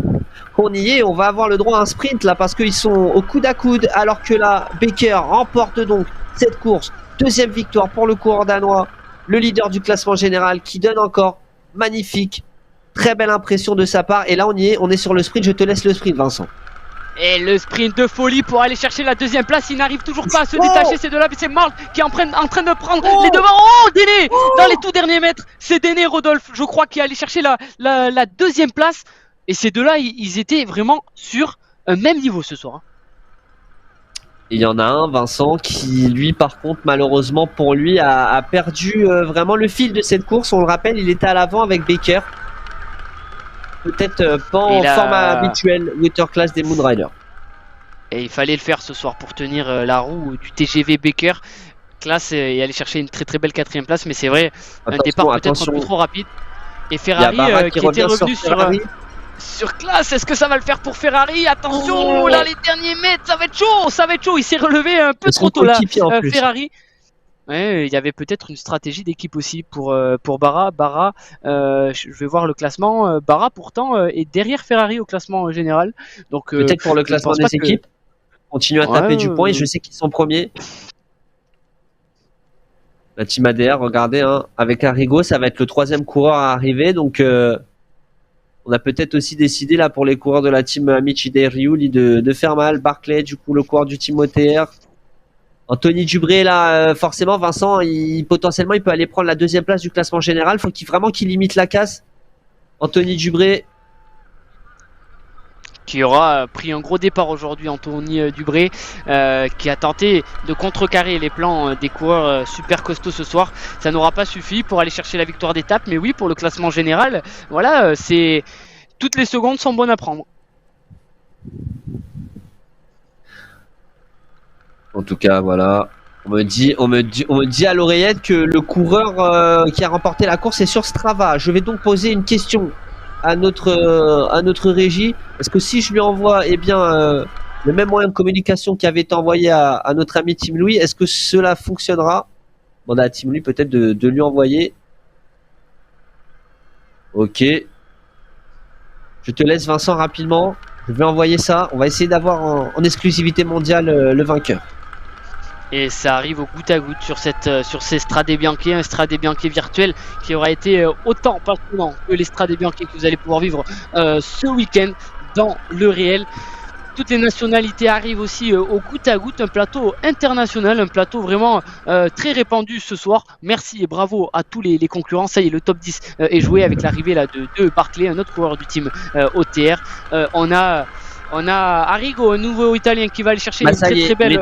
On va avoir le droit à un sprint là, parce qu'ils sont au coude à coude, alors que là, Becker remporte donc cette course. Deuxième victoire pour le coureur danois, le leader du classement général, qui donne encore magnifique, très belle impression de sa part. Et là, on y est, on est sur le sprint. Je te laisse le sprint, Vincent. Et le sprint de folie pour aller chercher la deuxième place. Il n'arrive toujours pas à se détacher, ces deux-là. C'est Mart qui est en train de prendre les devants. Oh, Déné dans les tout derniers mètres. C'est Déné, Rodolphe, je crois, qui est allé chercher la deuxième place. Et ces deux-là, ils étaient vraiment sur un même niveau ce soir. Il y en a un, Vincent, qui lui, par contre, malheureusement pour lui, a perdu vraiment le fil de cette course. On le rappelle, il était à l'avant avec Becker. Peut-être pas en format habituel, Waterclass des Moonriders. Et il fallait le faire ce soir pour tenir la roue du TGV Becker. Classe et aller chercher une très très belle quatrième place. Mais c'est vrai, un départ peut-être un peu trop rapide. Et Ferrari qui était revenu sur Classe. Est-ce que ça va le faire pour Ferrari? Attention, là les derniers mètres, ça va être chaud. Il s'est relevé un peu trop tôt là, Ferrari. Ouais, il y avait peut-être une stratégie d'équipe aussi pour Barra. Barra, je vais voir le classement. Barra pourtant est derrière Ferrari au classement général. Donc peut-être pour le classement des équipes. Continue à taper du point et je sais qu'ils sont premiers. La team ADR, regardez, hein, avec Arrigo, ça va être le 3e coureur à arriver. Donc, on a peut-être aussi décidé là pour les coureurs de la team Amici dei Riuli de faire mal. Barclay, du coup, le coureur du team OTR. Anthony Dubré, là, forcément, Vincent, potentiellement, il peut aller prendre la 2e place du classement général. Faut vraiment qu'il limite la casse. Anthony Dubré. Qui aura pris un gros départ aujourd'hui, Anthony Dubré, qui a tenté de contrecarrer les plans des coureurs super costauds ce soir. Ça n'aura pas suffi pour aller chercher la victoire d'étape, mais oui, pour le classement général, voilà, toutes les secondes sont bonnes à prendre. En tout cas, voilà. On me dit à l'oreillette que le coureur qui a remporté la course est sur Strava. Je vais donc poser une question à notre régie. Est-ce que si je lui envoie le même moyen de communication qui avait été envoyé à notre ami Tim Louis, est-ce que cela fonctionnera? On a à Tim Louis peut-être de lui envoyer. Ok. Je te laisse Vincent rapidement. Je vais envoyer ça. On va essayer d'avoir en exclusivité mondiale le vainqueur. Et ça arrive au goutte à goutte sur ces Strade Bianche, un Strade Bianche virtuel qui aura été autant passionnant que les Strade Bianche que vous allez pouvoir vivre ce week-end dans le réel. Toutes les nationalités arrivent aussi au goutte à goutte, un plateau international, un plateau vraiment très répandu ce soir. Merci et bravo à tous les concurrents. Ça y est, le top 10 est joué avec l'arrivée là de Barclay, un autre coureur du team OTR. On a Arrigo, un nouveau italien qui va aller chercher une très belle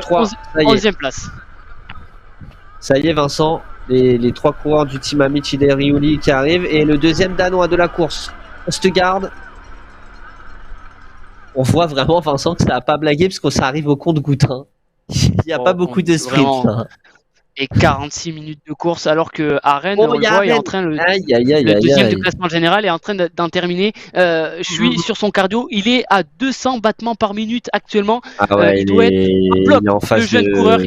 11e place. Ça y est Vincent, les 3 coureurs du team Amici dei Riuli qui arrivent et le 2e danois de la course, Ostegaard. On voit vraiment Vincent que ça n'a pas blagué parce que ça arrive au compte-goutte. Hein. Il n'y a pas beaucoup de sprint. Et 46 minutes de course alors que Arène, on le voit, est en train le 2e du classement général est en train d'en terminer. Je suis sur son cardio, il est à 200 battements par minute actuellement. Il doit être un bloc de jeune coureur.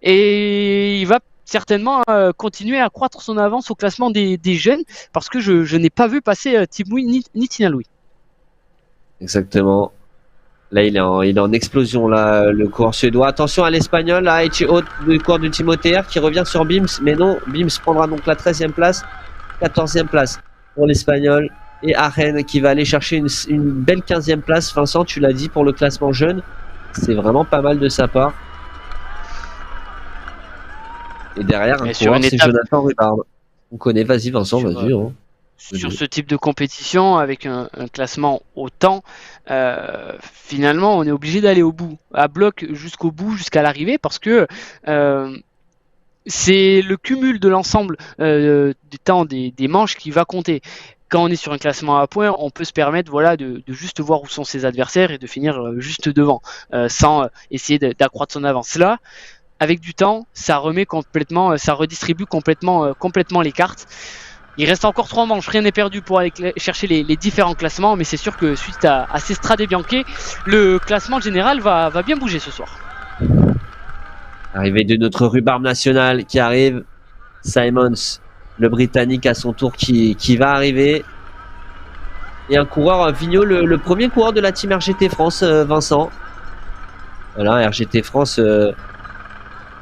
Et il va certainement continuer à croître son avance au classement des jeunes parce que je n'ai pas vu passer Tim Louis ni Tina Louis. Exactement. Là, il est en explosion, là, le coureur suédois. Attention à l'espagnol, là, le coureur du team OTR qui revient sur Bims. Mais non, Bims prendra donc la 13e place, 14e place pour l'espagnol. Et Arène qui va aller chercher une belle 15e place. Vincent, tu l'as dit, pour le classement jeune. C'est vraiment pas mal de sa part. Et derrière, un coureur, c'est Jonathan Rubard. On connaît, vas-y Vincent, vas-y. Hein. Sur ce type de compétition, avec un classement au temps, finalement, on est obligé d'aller au bout, à bloc jusqu'au bout, jusqu'à l'arrivée, parce que c'est le cumul de l'ensemble du temps des manches qui va compter. Quand on est sur un classement à points, on peut se permettre de juste voir où sont ses adversaires et de finir juste devant, sans essayer d'accroître son avance. Là, avec du temps, ça redistribue complètement les cartes. Il reste encore 3 manches, rien n'est perdu pour aller chercher les différents classements, mais c'est sûr que suite à ces Strade Bianche, le classement général va bien bouger ce soir. Arrivée de notre rhubarbe national qui arrive, Simons, le Britannique à son tour qui va arriver. Et un coureur, Vigneault, le premier coureur de la team RGT France, Vincent. Voilà, RGT France,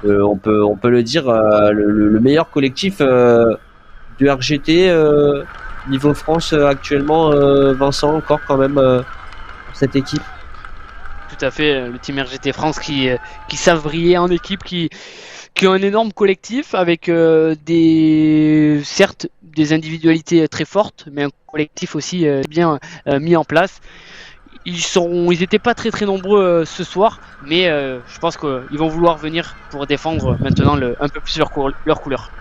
on peut le dire, le meilleur collectif du RGT niveau France actuellement, Vincent, encore quand même pour cette équipe. Tout à fait, le team RGT France qui savent briller en équipe, qui ont un énorme collectif avec certes des individualités très fortes, mais un collectif aussi bien mis en place. Ils étaient pas très nombreux ce soir, mais je pense qu'ils vont vouloir venir pour défendre maintenant un peu plus leur couleur.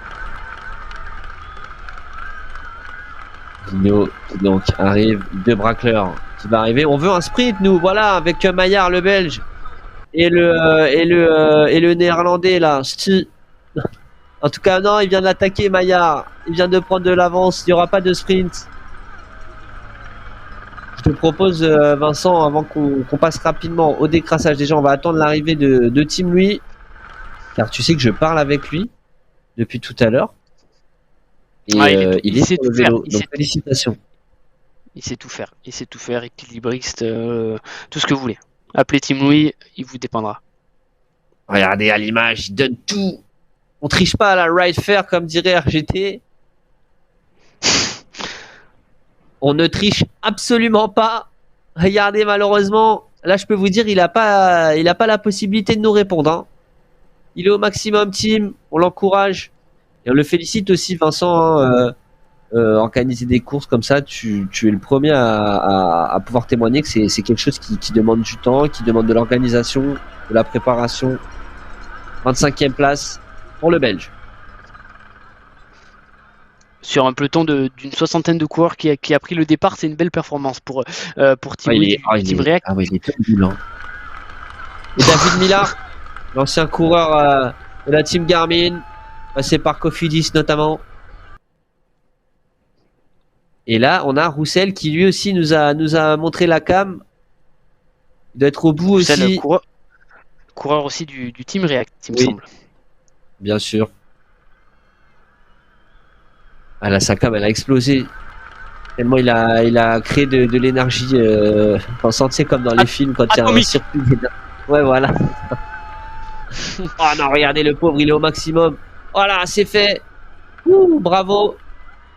Vigneault donc arrive, De Brackler qui va arriver. On veut un sprint, nous, voilà, avec Maillard le Belge et le Néerlandais là. En tout cas, non, il vient de l'attaquer, Maillard. Il vient de prendre de l'avance. Il n'y aura pas de sprint. Je te propose, Vincent, avant qu'on passe rapidement au décrassage, déjà, on va attendre l'arrivée de Tim Louis, car tu sais que je parle avec lui depuis tout à l'heure. Et il est sur le vélo, donc félicitations. Il sait tout faire, équilibriste, tout ce que vous voulez. Appelez Tim Louis, il vous dépendra. Regardez à l'image, il donne tout. On triche pas à la ride fair comme dirait RGT. On ne triche absolument pas. Regardez, malheureusement, là je peux vous dire, il a pas la possibilité de nous répondre. Hein. Il est au maximum team, on l'encourage et on le félicite aussi, Vincent. Hein, organiser des courses comme ça, tu es le premier à pouvoir témoigner que c'est quelque chose qui demande du temps, qui demande de l'organisation, de la préparation. 25e place pour le Belge. Sur un peloton d'une soixantaine de coureurs qui a pris le départ, c'est une belle performance pour Team React. Ah oui, il est turbulent. Et David Millar, l'ancien coureur de la team Garmin, passé par Cofidis notamment. Et là, on a Roussel qui lui aussi nous a montré la cam. Il doit être au bout Roussel, aussi. Coureur aussi du Team React, il me semble. Bien sûr. Ah là, sa cam, elle a explosé. Tellement il a créé de l'énergie. Pensant, tu sais, comme dans les films, quand il y a un circuit. Ouais, voilà. Oh non, regardez, le pauvre, il est au maximum. Voilà, c'est fait. Ouh, bravo.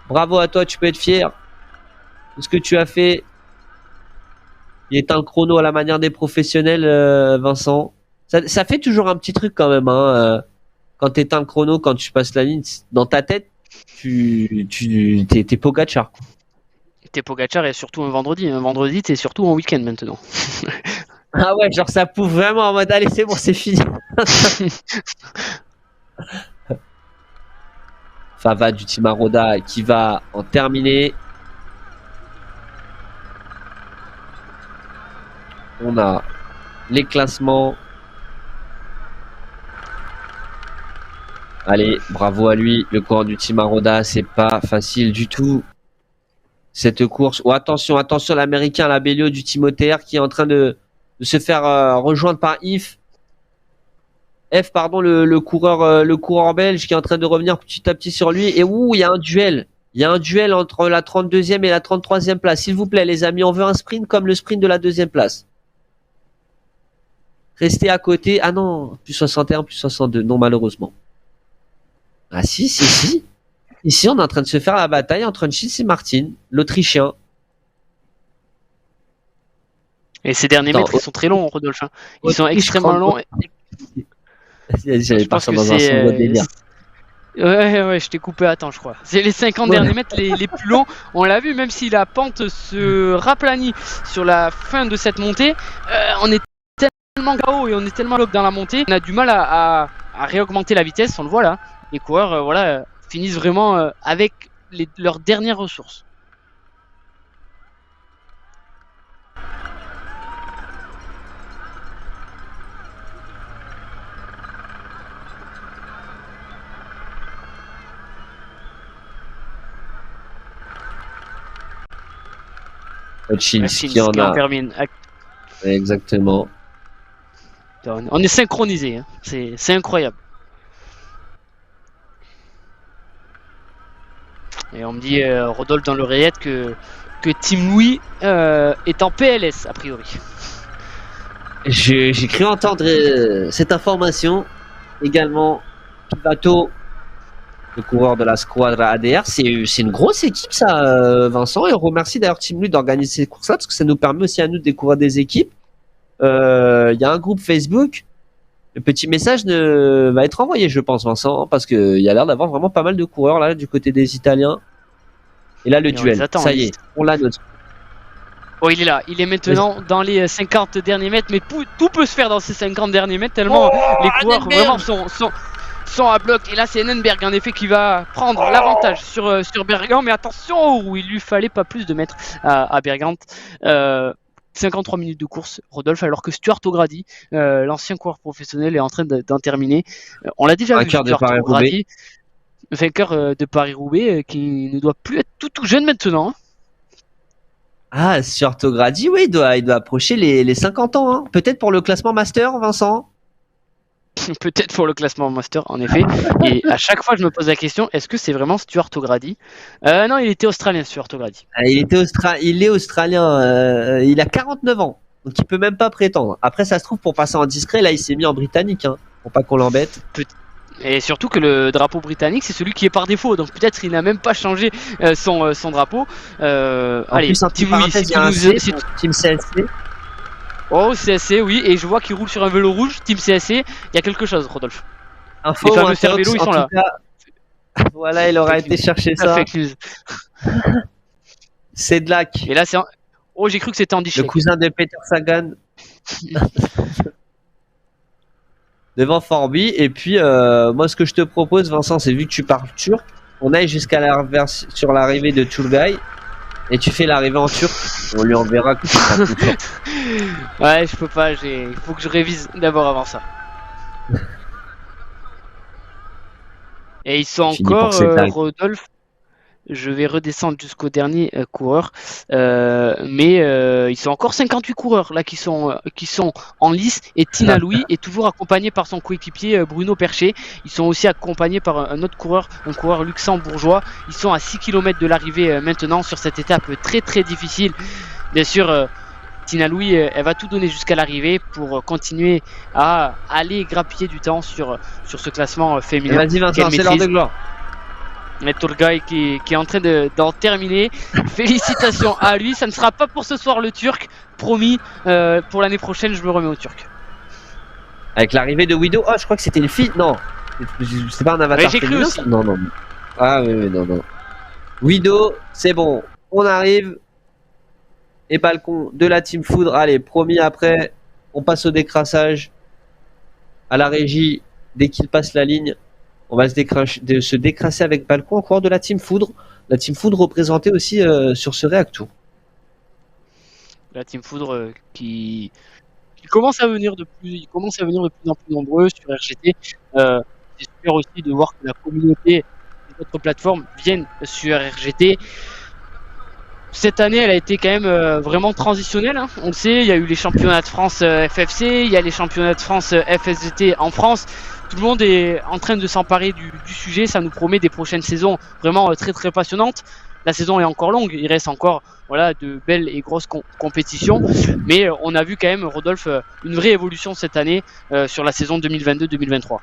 Bravo à toi, tu peux être fier de ce que tu as fait. Il éteint le chrono à la manière des professionnels, Vincent. Ça fait toujours un petit truc quand même. Hein, quand tu éteins le chrono, quand tu passes la ligne, dans ta tête, t'es Pogacar. T'es Pogacar et surtout un vendredi. Un vendredi, t'es surtout en week-end maintenant. Ah ouais, genre ça pouffe vraiment en mode allez, c'est bon, c'est fini. Fava du Team Aroda qui va en terminer. On a les classements. Allez, bravo à lui. Le coureur du Team Aroda, c'est pas facile du tout. Cette course. Oh, attention, l'américain, la Bellio du Team OTR qui est en train de se faire rejoindre par F, pardon, le coureur belge qui est en train de revenir petit à petit sur lui. Et ouh, il y a un duel. Il y a un duel entre la 32e et la 33e place. S'il vous plaît, les amis, on veut un sprint comme le sprint de la 2e place. Restez à côté. Ah non, plus 61, plus 62. Non, malheureusement. Ah si. Ici, on est en train de se faire la bataille entre Nchis et Martin, l'Autrichien. Et ces derniers mètres, ils sont très longs, Rodolphe. Ils sont extrêmement longs. J'allais partir dans un second délire. Ouais, je t'ai coupé à temps, je crois. C'est les 50 derniers mètres les plus longs. On l'a vu, même si la pente se raplanit sur la fin de cette montée, on est tellement KO et on est tellement lock dans la montée, on a du mal à réaugmenter la vitesse. On le voit là. Les coureurs, finissent vraiment avec leurs dernières ressources. Hutchins qui en termine. Exactement. On est synchronisés, hein. C'est incroyable. Et on me dit, Rodolphe dans l'oreillette, que Team Louis est en PLS, a priori. J'ai cru entendre cette information. Également, Pivato, le coureur de la Squadra ADR. C'est une grosse équipe, ça, Vincent. Et on remercie d'ailleurs Team Louis d'organiser ces courses-là, parce que ça nous permet aussi à nous de découvrir des équipes. Il y a un groupe Facebook. Le petit message va être envoyé, je pense, Vincent, parce qu'il y a l'air d'avoir vraiment pas mal de coureurs là du côté des Italiens. Et là, le duel, ça y est, on l'a notre. Oh, il est là, il est maintenant dans les 50 derniers mètres, mais tout peut se faire dans ces 50 derniers mètres, tellement les coureurs vraiment sont à bloc. Et là, c'est Nenberg, en effet, qui va prendre l'avantage sur Bergant, mais attention, il lui fallait pas plus de mètres à Bergant. 53 minutes de course, Rodolphe, alors que Stuart O'Grady, l'ancien coureur professionnel, est en train d'en terminer. On l'a déjà vu, Stuart O'Grady, vainqueur de Paris-Roubaix, qui ne doit plus être tout jeune maintenant. Hein. Ah, Stuart O'Grady, oui, il doit approcher les 50 ans. Hein. Peut-être pour le classement Master, Vincent. Peut-être pour le classement Master, en effet. Et à chaque fois, je me pose la question, est-ce que c'est vraiment Stuart O'Grady ? Non, il était australien, Stuart O'Grady. Il est australien. Il a 49 ans. Donc, il peut même pas prétendre. Après, ça se trouve, pour passer en discret, là, il s'est mis en britannique. Hein, pour pas qu'on l'embête. Et surtout que le drapeau britannique, c'est celui qui est par défaut. Donc peut-être il n'a même pas changé son drapeau. En plus, en Team petite Louis, parenthèse, il y a un C pour Team CSC. Oh, CSC, oui. Et je vois qu'il roule sur un vélo rouge. Team CSC, il y a quelque chose, Rodolphe. Info Les ou fameux Interrox, cervélos, ils en sont tout là. cas, voilà, il aura été chercher ça. Fake news. C'est Dlac, Et là, c'est. Oh, j'ai cru que c'était Andy le Schleck. cousin de Peter Sagan. Devant Forby. Et puis, moi, ce que je te propose, Vincent, c'est vu que tu parles turc, on aille jusqu'à sur l'arrivée de Turgay. Et tu fais l'arrivée en turc. On lui enverra que tu seras plus fort. Ouais, je peux pas. Il faut que je révise d'abord avant ça. Et ils sont Fini pour encore, cette live. Rodolphe. Je vais redescendre jusqu'au dernier coureur. Mais ils sont encore 58 coureurs là qui sont en lice. Et Tina Louis est toujours accompagné par son coéquipier Bruno Perchet. Ils sont aussi accompagnés par un autre coureur, un coureur luxembourgeois. Ils sont à 6 km de l'arrivée maintenant sur cette étape très très difficile. Bien sûr, Tina Louis, elle va tout donner jusqu'à l'arrivée pour continuer à aller grappiller du temps sur ce classement féminin. Vas-y, Vincent, qu'elle c'est l'heure de maîtrise. gloire. Mais Turgay qui est en train d'en terminer. Félicitations à lui. Ça ne sera pas pour ce soir le Turc. Promis, pour l'année prochaine, je me remets au Turc. Avec l'arrivée de Widow. Oh, je crois que c'était une fille. Non, c'est pas un avatar. Ouais, j'ai cru féminin, aussi. ça Non. Ah oui, non. Widow, c'est bon. On arrive. Et balcon de la Team Foudre. Allez, promis, après, on passe au décrassage. À la régie, dès qu'il passe la ligne, on va se décrasser avec balcon en coureur de la Team Foudre. La Team Foudre représentée aussi sur ce React Tour. La Team Foudre qui commence à venir de plus en plus nombreux sur RGT. C'est super aussi de voir que la communauté des autres plateformes viennent sur RGT. Cette année, elle a été quand même vraiment transitionnelle. Hein. On le sait, il y a eu les championnats de France FFC, il y a les championnats de France FSGT en France. Tout le monde est en train de s'emparer du sujet. Ça nous promet des prochaines saisons vraiment très très passionnantes. La saison est encore longue. Il reste encore de belles et grosses compétitions. Mais on a vu quand même, Rodolphe, une vraie évolution cette année sur la saison 2022-2023.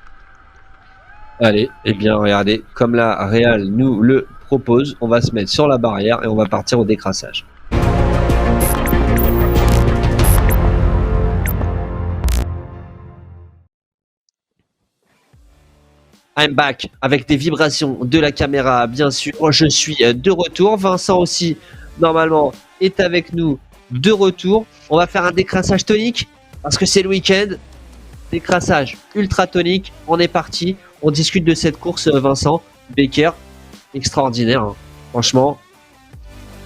Allez, eh bien, regardez, comme la Real nous le propose, on va se mettre sur la barrière et on va partir au décrassage. I'm back avec des vibrations de la caméra, bien sûr. Je suis de retour. Vincent aussi, normalement, est avec nous de retour. On va faire un décrassage tonique parce que c'est le week-end. Décrassage ultra tonique. On est parti. On discute de cette course, Vincent. Becker, extraordinaire. Hein. Franchement,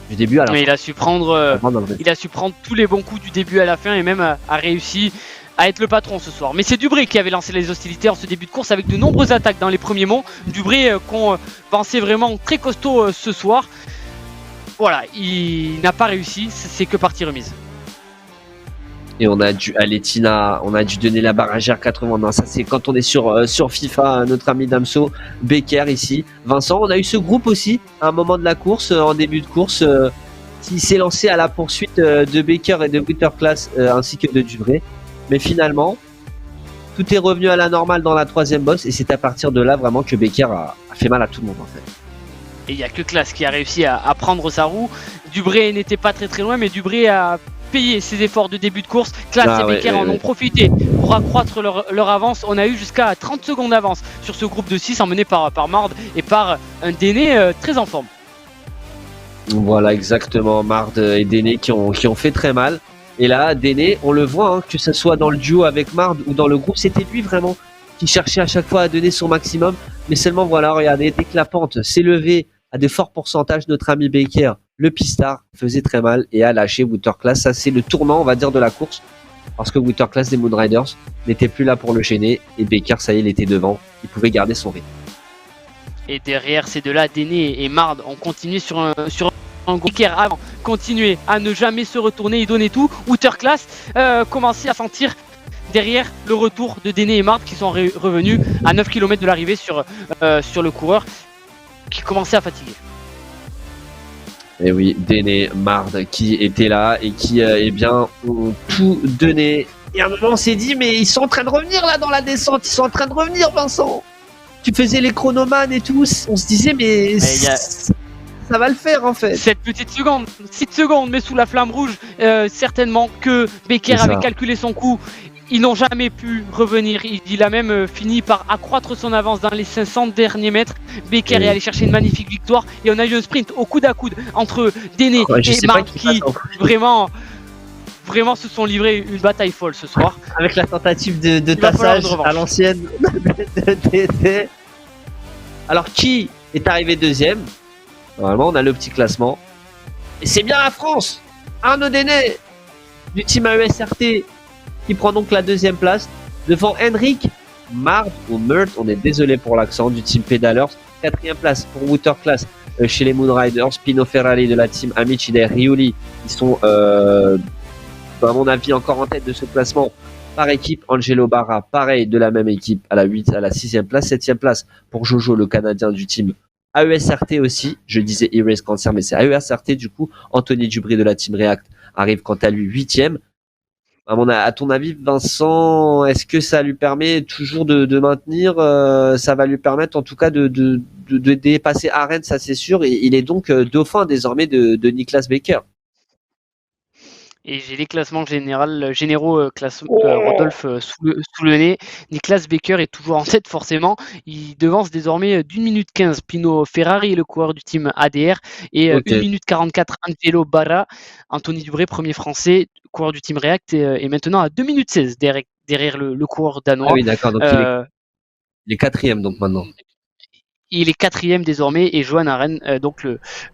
du début à la fin. Il a su prendre tous les bons coups du début à la fin et même a réussi à être le patron ce soir. Mais c'est Dubré qui avait lancé les hostilités en ce début de course avec de nombreuses attaques dans les premiers monts. Dubré qu'on pensait vraiment très costaud ce soir. Voilà, il n'a pas réussi, c'est que partie remise. Et on a dû donner la barragère 80. Non, ça c'est quand on est sur FIFA, notre ami Damso, Becker ici. Vincent, on a eu ce groupe aussi à un moment de la course, en début de course, qui s'est lancé à la poursuite de Becker et de Winterclass ainsi que de Dubré. Mais finalement, tout est revenu à la normale dans la troisième bosse et c'est à partir de là vraiment que Becker a fait mal à tout le monde en fait. Et il n'y a que Class qui a réussi à prendre sa roue. Dubré n'était pas très très loin, mais Dubré a payé ses efforts de début de course. Class et Becker en ont profité pour accroître leur avance. On a eu jusqu'à 30 secondes d'avance sur ce groupe de 6 emmené par Mard et par un Déné très en forme. Voilà, exactement. Mard et Déné qui ont fait très mal. Et là, Déné, on le voit, hein, que ce soit dans le duo avec Mard ou dans le groupe, c'était lui vraiment qui cherchait à chaque fois à donner son maximum. Mais seulement, voilà, regardez, dès que la pente s'est levée à de forts pourcentages, notre ami Becker, le pistard, faisait très mal et a lâché Winterclass. Ça, c'est le tournant, on va dire, de la course. Parce que Winterclass des Moonriders n'était plus là pour le gêner. Et Becker, ça y est, il était devant. Il pouvait garder son rythme. Et derrière ces deux-là, Déné et Mard ont continué sur un Becker avant, continuer à ne jamais se retourner et donner tout. Winterclass commençait à sentir derrière le retour de Déné et Mard qui sont revenus à 9 km de l'arrivée sur le coureur qui commençait à fatiguer. Et oui, Déné, Mard qui était là et qui ont tout donné. Et à un moment on s'est dit mais ils sont en train de revenir là dans la descente, ils sont en train de revenir Vincent. tu faisais les chronomanes et tout, on se disait mais ça va le faire en fait. 7 petites secondes, 6 secondes, mais sous la flamme rouge, certainement que Becker avait calculé son coup. Ils n'ont jamais pu revenir. Il a même fini par accroître son avance dans les 500 derniers mètres. Becker est allé chercher une magnifique victoire. Et on a eu un sprint au coude à coude entre Déné et Marc qui vraiment se sont livrés une bataille folle ce soir. Avec la tentative de tassage à l'ancienne. Alors qui est arrivé deuxième? Normalement on a le petit classement. Et c'est bien la France. Arnaud Déné du team AESRT qui prend donc la deuxième place devant Henrik Mard ou Mert, on est désolé pour l'accent, du team Pedalers. Quatrième place pour Waterclass chez les Moonriders. Pino Ferrari de la team Amici dei Rioli, ils sont à mon avis encore en tête de ce classement par équipe. Angelo Barra, pareil, de la même équipe, à la 6e place. 7e place pour Jojo, le Canadien du team AESRT aussi. Je disais Erase Cancer, mais c'est AESRT du coup. Anthony Dubry de la team React arrive quant à lui 8e. À ton avis, Vincent, est-ce que ça lui permet toujours de maintenir ça va lui permettre en tout cas de dépasser Arène, ça c'est sûr. Et il est donc dauphin désormais de Niklas Becker. Et j'ai les classements généraux Rodolphe sous le nez. Niklas Becker est toujours en tête forcément. Il devance désormais d'1 minute 15 Pino Ferrari, le coureur du team ADR, et 1 minute 44 Angelo Barra. Anthony Dubray, premier français, coureur du team React, est maintenant à 2 minutes 16 derrière le coureur danois. Ah oui, d'accord. Donc il est 4e donc maintenant. Il est 4e désormais, et Johan Aren, donc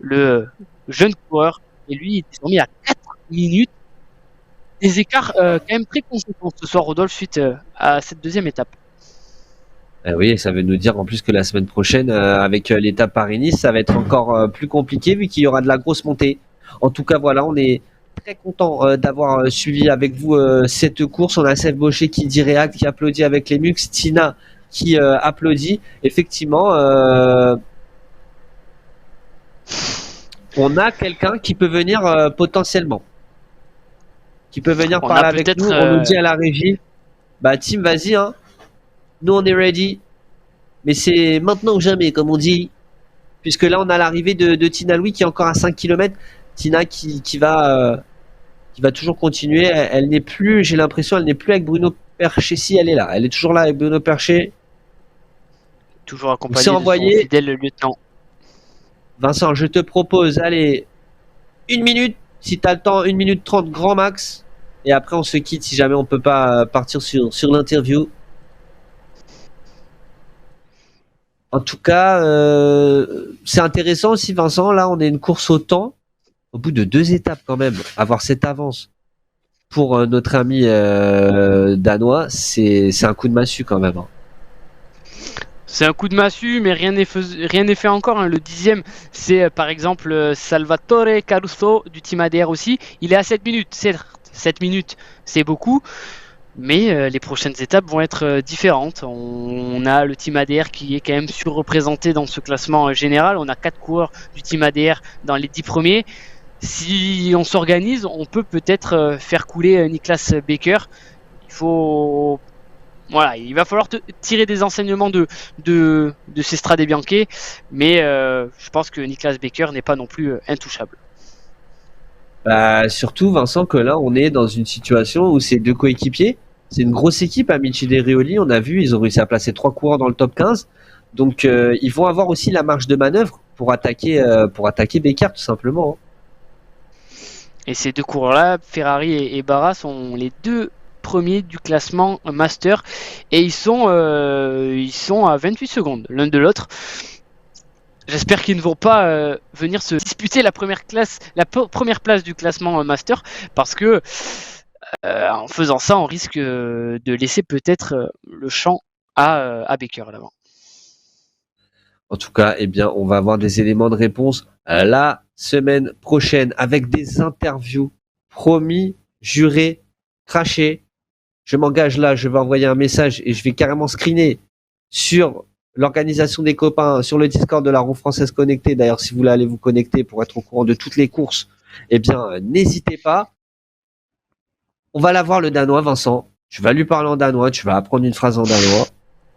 le jeune coureur, et lui il est désormais à 4 minutes. Des écarts quand même très conséquents ce soir, Rodolphe, suite à cette deuxième étape. Oui, ça veut nous dire en plus que la semaine prochaine, avec l'étape Paris-Nice, ça va être encore plus compliqué vu qu'il y aura de la grosse montée. En tout cas, voilà, on est très content d'avoir suivi avec vous cette course. On a Seth Baucher qui dit React, qui applaudit avec les Mux, Tina qui applaudit. Effectivement, on a quelqu'un qui peut venir potentiellement. Qui peut venir parler avec nous. On nous dit à la régie, bah Tim, vas-y, hein. Nous on est ready. Mais c'est maintenant ou jamais, comme on dit. Puisque là on a l'arrivée de Tina Louis qui est encore à 5 km. Tina qui va toujours continuer. Elle n'est plus, j'ai l'impression, elle n'est plus avec Bruno Perché. Si elle est là, elle est toujours là avec Bruno Perché. Toujours accompagnée de son fidèle lieutenant. Vincent, je te propose, allez, 1 minute. Si tu as le temps, 1 minute 30 grand max. Et après, on se quitte si jamais on peut pas partir sur l'interview. En tout cas, c'est intéressant aussi, Vincent. Là, on est une course au temps. Au bout de 2 étapes quand même, avoir cette avance pour notre ami danois, c'est un coup de massue quand même. Hein. C'est un coup de massue, mais rien n'est fait encore. Hein. Le 10e, c'est par exemple Salvatore Caruso du team ADR aussi. Il est à 7 minutes. 7 minutes, c'est beaucoup. Mais les prochaines étapes vont être différentes. On a le team ADR qui est quand même surreprésenté dans ce classement général. On a 4 coureurs du team ADR dans les 10 premiers. Si on s'organise, on peut peut-être faire couler Niklas Becker. Il va falloir tirer des enseignements de ces Strade Bianche, mais je pense que Niklas Becker n'est pas non plus intouchable. Surtout, Vincent, que là, on est dans une situation où c'est 2 coéquipiers. C'est une grosse équipe, Amici dei Rioli. On a vu, ils ont réussi à placer 3 coureurs dans le top 15. Donc, ils vont avoir aussi la marge de manœuvre pour attaquer Becker, tout simplement. Hein. Et ces 2 coureurs-là, Ferrari et Barra, sont les 2 premiers du classement master, et ils sont à 28 secondes l'un de l'autre. J'espère qu'ils ne vont pas venir se disputer la première place du classement master, parce que en faisant ça, on risque de laisser peut-être le champ à Becker là-bas. En tout cas, eh bien, on va avoir des éléments de réponse la semaine prochaine avec des interviews promis, jurés, crachés. Je m'engage là, je vais envoyer un message et je vais carrément screener sur l'organisation des copains, sur le Discord de la Roue Française Connectée. D'ailleurs, si vous voulez aller vous connecter pour être au courant de toutes les courses, eh bien, n'hésitez pas. On va l'avoir le Danois, Vincent. Tu vas lui parler en danois, tu vas apprendre une phrase en danois.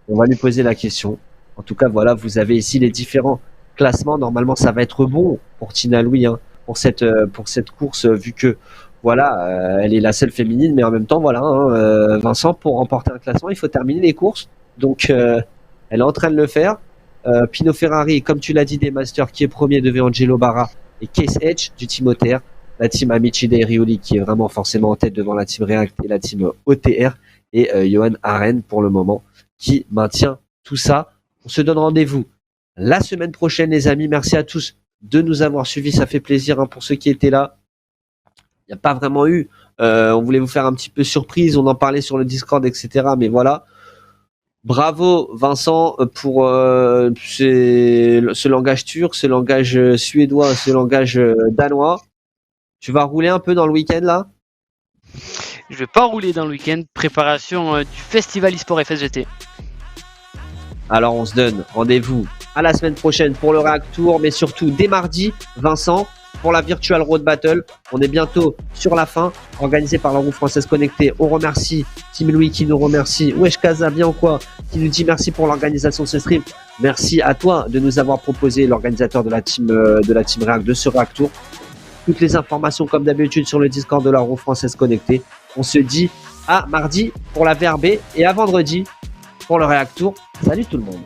On va lui poser la question. En tout cas, voilà, vous avez ici les différents classements. Normalement, ça va être bon pour Tina Louis pour cette course, vu que voilà, elle est la seule féminine, mais en même temps, voilà, Vincent, pour remporter un classement, il faut terminer les courses. Donc, elle est en train de le faire. Pino Ferrari, comme tu l'as dit, des Masters, qui est premier devant Angelo Barra et Case Edge du team OTR. La team Amici Dei Rioli qui est vraiment forcément en tête devant la team React et la team OTR. Et Johan Aren pour le moment qui maintient tout ça. On se donne rendez-vous la semaine prochaine, les amis. Merci à tous de nous avoir suivis. Ça fait plaisir pour ceux qui étaient là. Il n'y a pas vraiment eu. On voulait vous faire un petit peu surprise. On en parlait sur le Discord, etc. Mais voilà. Bravo Vincent pour ce langage turc, ce langage suédois, ce langage danois. Tu vas rouler un peu dans le week-end là? Je vais pas rouler dans le week-end. Préparation du festival eSport FSGT. Alors on se donne rendez-vous à la semaine prochaine pour le React Tour, mais surtout dès mardi, Vincent, pour la Virtual Road Battle. On est bientôt sur la fin, organisé par la roue française connectée. On remercie Team Louis qui nous remercie. Wesh Kaza, bien ou quoi, qui nous dit merci pour l'organisation de ce stream. Merci à toi de nous avoir proposé, l'organisateur de la team React, de ce React Tour. Toutes les informations comme d'habitude sur le Discord de la roue française connectée. On se dit à mardi pour la VRB et à vendredi pour le React Tour. Salut tout le monde.